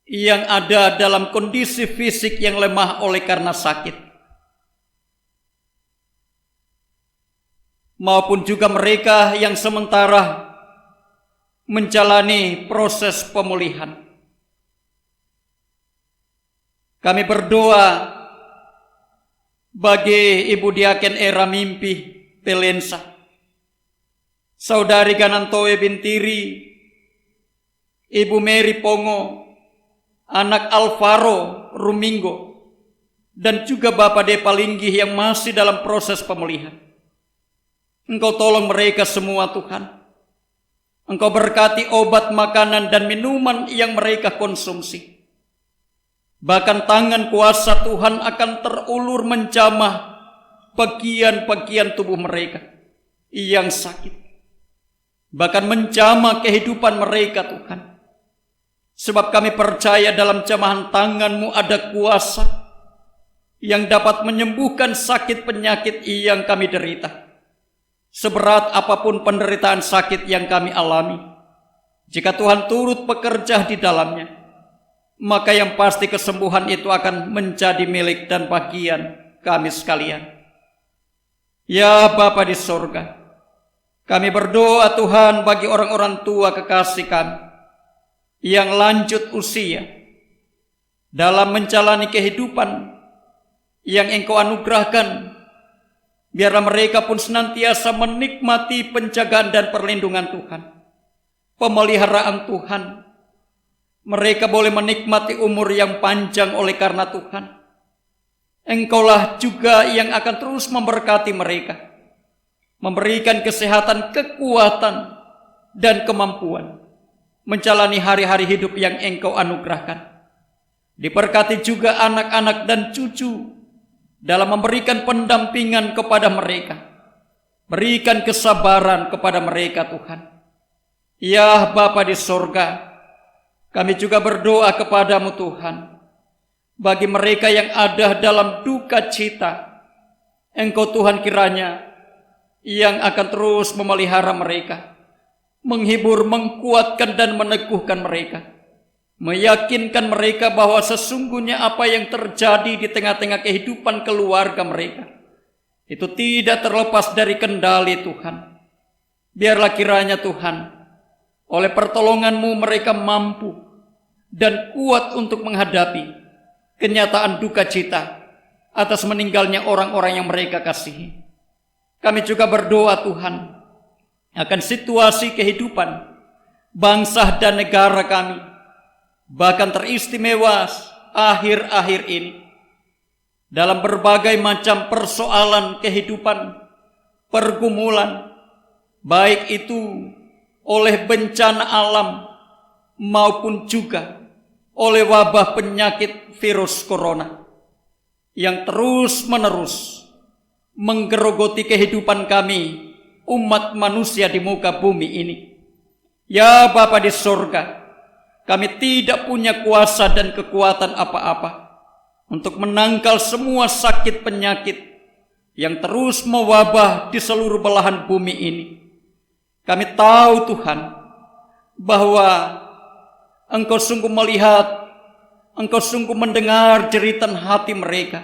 yang ada dalam kondisi fisik yang lemah oleh karena sakit, maupun juga mereka yang sementara menjalani proses pemulihan. Kami berdoa bagi Ibu Diaken Era Mimpi Pelensa, Saudari Ganantoe Bintiri, Ibu Mary Pongo, anak Alvaro Rumingo, dan juga Bapak Depa Linggih yang masih dalam proses pemulihan. Engkau tolong mereka semua Tuhan. Engkau berkati obat, makanan, dan minuman yang mereka konsumsi. Bahkan tangan kuasa Tuhan akan terulur menjamah bagian-bagian tubuh mereka yang sakit. Bahkan menjamah kehidupan mereka Tuhan. Sebab kami percaya dalam jamahan tangan-Mu ada kuasa yang dapat menyembuhkan sakit penyakit yang kami derita. Seberat apapun penderitaan sakit yang kami alami, jika Tuhan turut bekerja di dalamnya, maka yang pasti kesembuhan itu akan menjadi milik dan bagian kami sekalian. Ya Bapa di sorga, kami berdoa Tuhan bagi orang-orang tua kekasih kami yang lanjut usia dalam menjalani kehidupan yang Engkau anugerahkan. Biarlah mereka pun senantiasa menikmati penjagaan dan perlindungan Tuhan, pemeliharaan Tuhan. Mereka boleh menikmati umur yang panjang oleh karena Tuhan. Engkaulah juga yang akan terus memberkati mereka, memberikan kesehatan, kekuatan, dan kemampuan menjalani hari-hari hidup yang Engkau anugerahkan. Diberkati juga anak-anak dan cucu dalam memberikan pendampingan kepada mereka. Berikan kesabaran kepada mereka Tuhan. Ya Bapa di sorga, kami juga berdoa kepadamu Tuhan, bagi mereka yang ada dalam duka cita. Engkau Tuhan kiranya yang akan terus memelihara mereka, menghibur, mengkuatkan dan meneguhkan mereka, meyakinkan mereka bahwa sesungguhnya apa yang terjadi di tengah-tengah kehidupan keluarga mereka itu tidak terlepas dari kendali Tuhan. Biarlah kiranya Tuhan, oleh pertolongan-Mu mereka mampu dan kuat untuk menghadapi kenyataan duka cita atas meninggalnya orang-orang yang mereka kasihi. Kami juga berdoa Tuhan akan situasi kehidupan bangsa dan negara kami, bahkan teristimewa akhir-akhir ini, dalam berbagai macam persoalan kehidupan, pergumulan, baik itu oleh bencana alam maupun juga oleh wabah penyakit virus corona yang terus-menerus menggerogoti kehidupan kami, umat manusia di muka bumi ini. Ya Bapa di sorga, kami tidak punya kuasa dan kekuatan apa-apa untuk menangkal semua sakit penyakit yang terus mewabah di seluruh belahan bumi ini. Kami tahu Tuhan bahwa Engkau sungguh melihat, Engkau sungguh mendengar jeritan hati mereka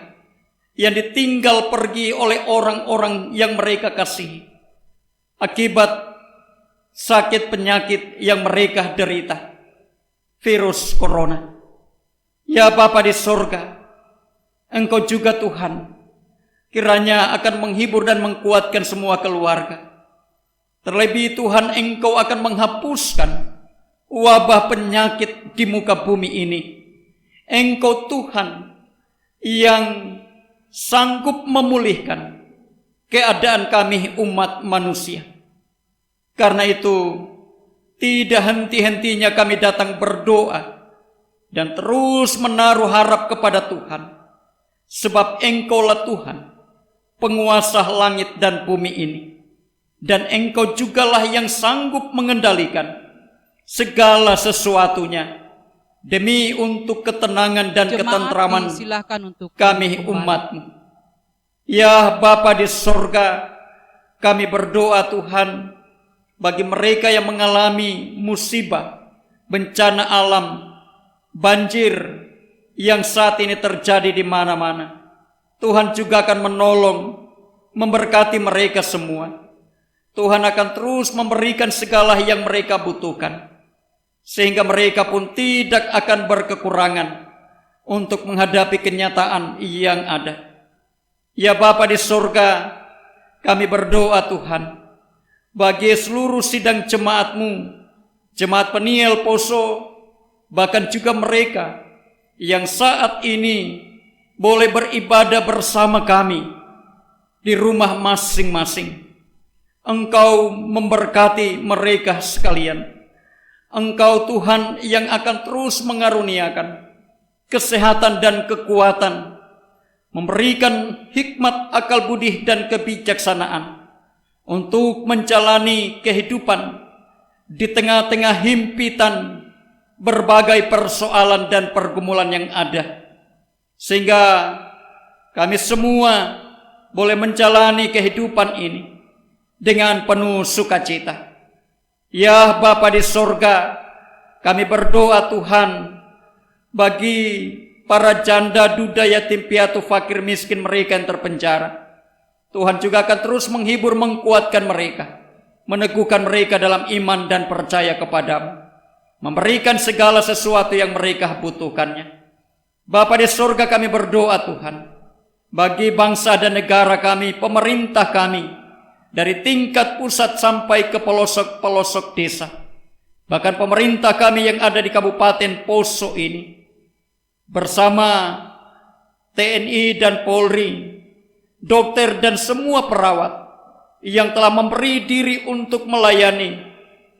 yang ditinggal pergi oleh orang-orang yang mereka kasihi akibat sakit penyakit yang mereka derita, virus corona. Ya Bapa di sorga, Engkau juga Tuhan kiranya akan menghibur dan mengkuatkan semua keluarga. Terlebih Tuhan, Engkau akan menghapuskan wabah penyakit di muka bumi ini. Engkau Tuhan yang sanggup memulihkan keadaan kami umat manusia. Karena itu, tidak henti-hentinya kami datang berdoa dan terus menaruh harap kepada Tuhan. Sebab Engkaulah Tuhan, penguasa langit dan bumi ini. Dan Engkau jugalah yang sanggup mengendalikan segala sesuatunya demi untuk ketenangan dan ketentraman kami umat-Mu. Ya Bapa di sorga, kami berdoa Tuhan bagi mereka yang mengalami musibah, bencana alam, banjir yang saat ini terjadi di mana-mana. Tuhan juga akan menolong, memberkati mereka semua. Tuhan akan terus memberikan segala yang mereka butuhkan, sehingga mereka pun tidak akan berkekurangan untuk menghadapi kenyataan yang ada. Ya Bapa di surga, kami berdoa Tuhan, bagi seluruh sidang jemaat-Mu, jemaat Peniel Poso, bahkan juga mereka yang saat ini boleh beribadah bersama kami di rumah masing-masing. Engkau memberkati mereka sekalian. Engkau Tuhan yang akan terus mengaruniakan kesehatan dan kekuatan, memberikan hikmat, akal budi dan kebijaksanaan untuk menjalani kehidupan di tengah-tengah himpitan berbagai persoalan dan pergumulan yang ada, sehingga kami semua boleh menjalani kehidupan ini dengan penuh sukacita. Ya Bapa di sorga, kami berdoa Tuhan bagi para janda, duda, yatim piatu, fakir, miskin, mereka yang terpenjara. Tuhan juga akan terus menghibur, menguatkan mereka, meneguhkan mereka dalam iman dan percaya kepadamu, memberikan segala sesuatu yang mereka butuhkannya. Bapa di surga, kami berdoa Tuhan bagi bangsa dan negara kami, pemerintah kami, dari tingkat pusat sampai ke pelosok-pelosok desa, bahkan pemerintah kami yang ada di Kabupaten Poso ini, bersama TNI dan Polri, dokter dan semua perawat yang telah memberi diri untuk melayani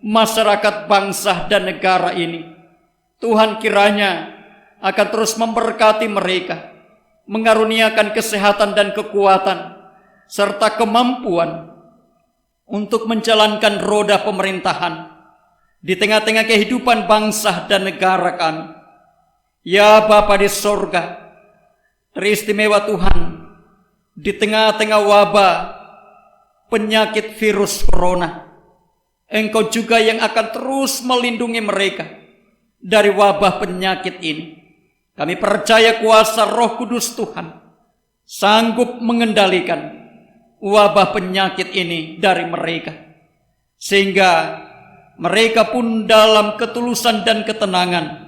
masyarakat bangsa dan negara ini. Tuhan kiranya akan terus memberkati mereka, mengaruniakan kesehatan dan kekuatan, serta kemampuan untuk menjalankan roda pemerintahan di tengah-tengah kehidupan bangsa dan negara kami. Ya Bapa di sorga, teristimewa Tuhan, di tengah-tengah wabah penyakit virus corona, Engkau juga yang akan terus melindungi mereka dari wabah penyakit ini. Kami percaya kuasa Roh Kudus Tuhan sanggup mengendalikan wabah penyakit ini dari mereka, sehingga mereka pun dalam ketulusan dan ketenangan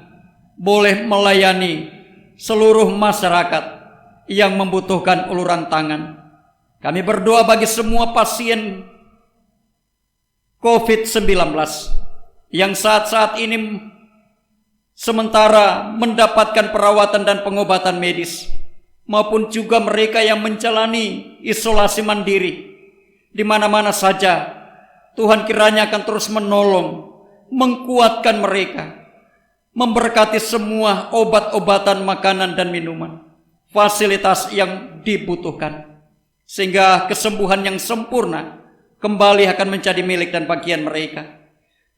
boleh melayani seluruh masyarakat yang membutuhkan uluran tangan. Kami berdoa bagi semua pasien COVID-19 yang saat-saat ini sementara mendapatkan perawatan dan pengobatan medis, maupun juga mereka yang menjalani isolasi mandiri di mana-mana saja. Tuhan kiranya akan terus menolong, menguatkan mereka, memberkati semua obat-obatan, makanan dan minuman, fasilitas yang dibutuhkan, sehingga kesembuhan yang sempurna kembali akan menjadi milik dan bagian mereka.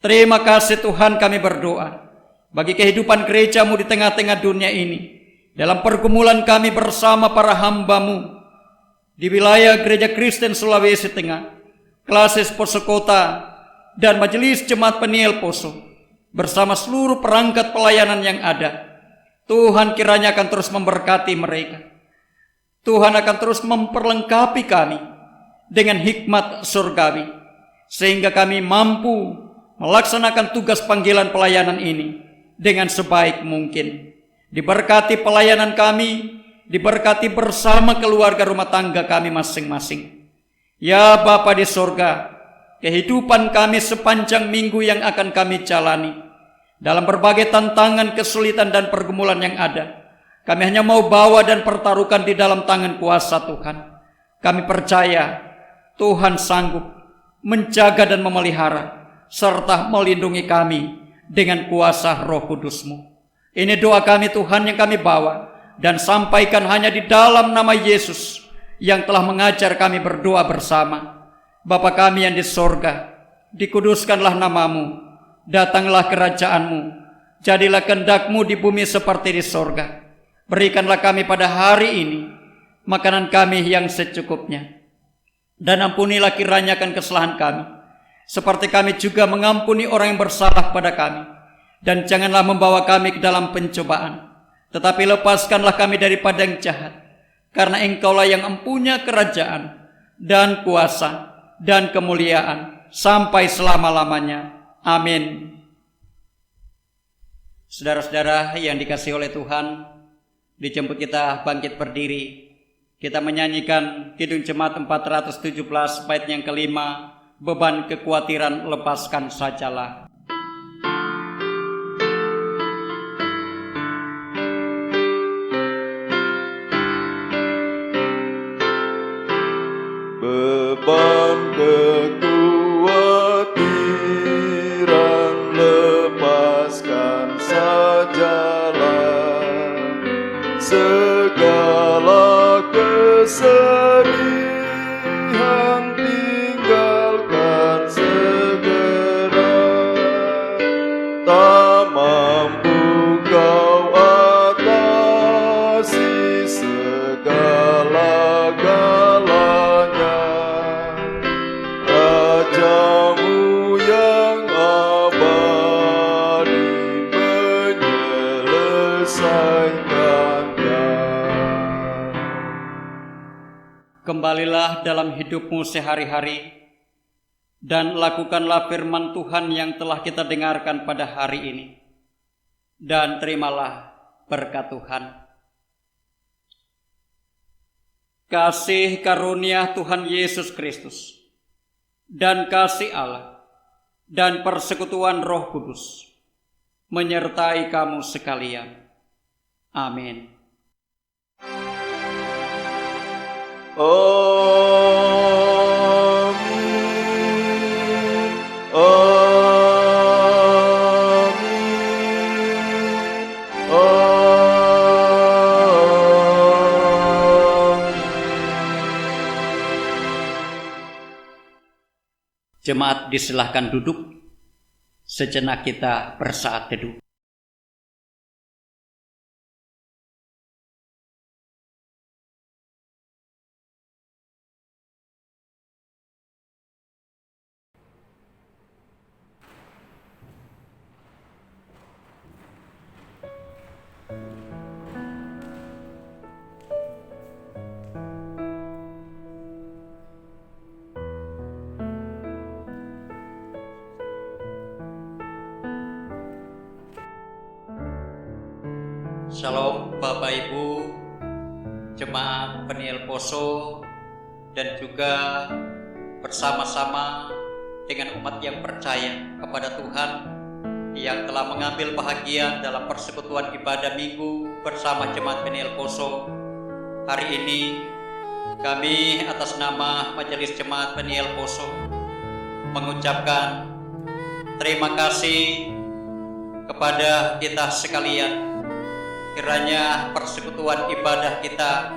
Terima kasih Tuhan, kami berdoa bagi kehidupan gereja-Mu di tengah-tengah dunia ini, dalam pergumulan kami bersama para hamba-Mu di wilayah Gereja Kristen Sulawesi Tengah, Klasis Poso Kota, dan Majelis Jemaat Peniel Poso, bersama seluruh perangkat pelayanan yang ada. Tuhan kiranya akan terus memberkati mereka. Tuhan akan terus memperlengkapi kami dengan hikmat surgawi, sehingga kami mampu melaksanakan tugas panggilan pelayanan ini dengan sebaik mungkin. Diberkati pelayanan kami, diberkati bersama keluarga rumah tangga kami masing-masing. Ya Bapa di sorga, kehidupan kami sepanjang minggu yang akan kami jalani, dalam berbagai tantangan, kesulitan dan pergumulan yang ada, kami hanya mau bawa dan pertaruhkan di dalam tangan kuasa Tuhan. Kami percaya Tuhan sanggup menjaga dan memelihara, serta melindungi kami dengan kuasa Roh Kudus-Mu. Ini doa kami Tuhan yang kami bawa dan sampaikan hanya di dalam nama Yesus yang telah mengajar kami berdoa bersama. Bapa kami yang di sorga, dikuduskanlah nama-Mu, datanglah kerajaan-Mu, jadilah kehendak-Mu di bumi seperti di sorga. Berikanlah kami pada hari ini makanan kami yang secukupnya, dan ampunilah kiranya akan kesalahan kami, seperti kami juga mengampuni orang yang bersalah pada kami. Dan janganlah membawa kami ke dalam pencobaan, tetapi lepaskanlah kami daripada yang jahat, karena Engkaulah yang empunya kerajaan dan kuasa dan kemuliaan sampai selama-lamanya. Amin. Saudara-saudara yang dikasihi oleh Tuhan, dijemput kita bangkit berdiri. Kita menyanyikan Kidung Jemaat 417 bait yang kelima, beban kekhawatiran lepaskan sajalah. Beban kekhawatiran lepaskan sajalah, segala kesedihan tinggalkan segera. Tak mampu kau atasi segala-galanya, Rajamu yang abadi menyelesaikannya. Kembalilah dalam hidupmu sehari-hari dan lakukanlah firman Tuhan yang telah kita dengarkan pada hari ini, dan terimalah berkat Tuhan. Kasih karunia Tuhan Yesus Kristus dan kasih Allah dan persekutuan Roh Kudus menyertai kamu sekalian. Amin. Amin. Amin. Amin. Jemaat disilahkan duduk. Sejenak kita bersaat teduh. Shalom Bapak Ibu, Jemaat Peniel Poso, dan juga bersama-sama dengan umat yang percaya kepada Tuhan yang telah mengambil bahagian dalam persekutuan ibadah minggu bersama Jemaat Peniel Poso. Hari ini kami atas nama Majelis Jemaat Peniel Poso mengucapkan terima kasih kepada kita sekalian. Kiranya persekutuan ibadah kita,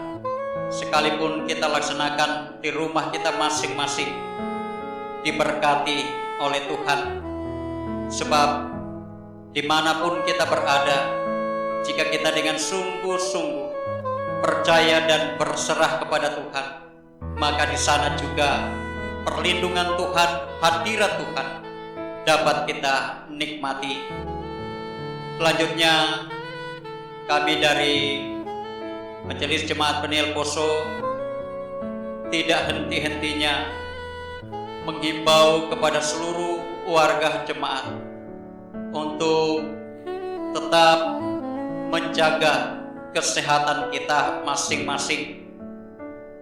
sekalipun kita laksanakan di rumah kita masing-masing, diberkati oleh Tuhan. Sebab dimanapun kita berada, jika kita dengan sungguh-sungguh percaya dan berserah kepada Tuhan, maka di sana juga perlindungan Tuhan, hadirat Tuhan dapat kita nikmati. Selanjutnya, kami dari Majelis Jemaat Peniel Poso tidak henti-hentinya menghimbau kepada seluruh warga jemaat untuk tetap menjaga kesehatan kita masing-masing.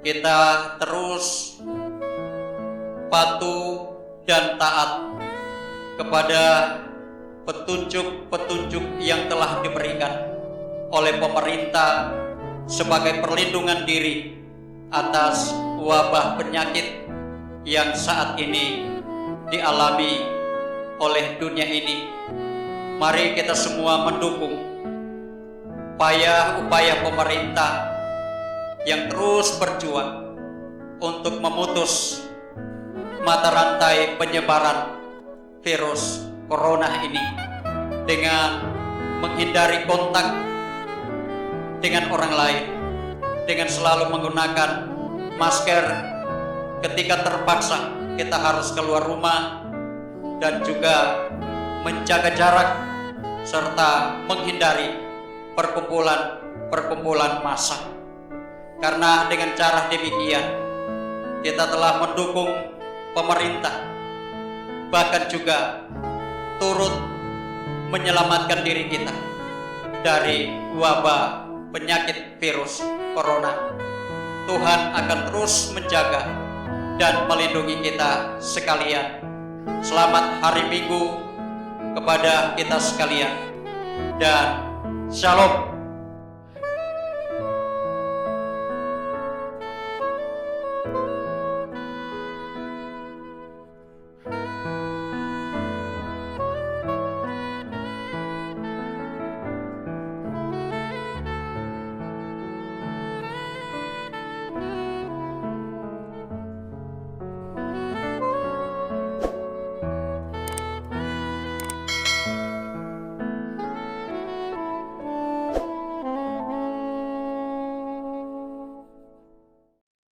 Kita terus patuh dan taat kepada petunjuk-petunjuk yang telah diberikan oleh pemerintah sebagai perlindungan diri atas wabah penyakit yang saat ini dialami oleh dunia ini. Mari kita semua mendukung upaya-upaya pemerintah yang terus berjuang untuk memutus mata rantai penyebaran virus corona ini dengan menghindari kontak dengan orang lain, dengan selalu menggunakan masker ketika terpaksa kita harus keluar rumah, dan juga menjaga jarak serta menghindari perkumpulan massa. Karena dengan cara demikian kita telah mendukung pemerintah, bahkan juga turut menyelamatkan diri kita dari wabah penyakit virus corona. Tuhan akan terus menjaga dan melindungi kita sekalian. Selamat hari Minggu kepada kita sekalian, dan Shalom.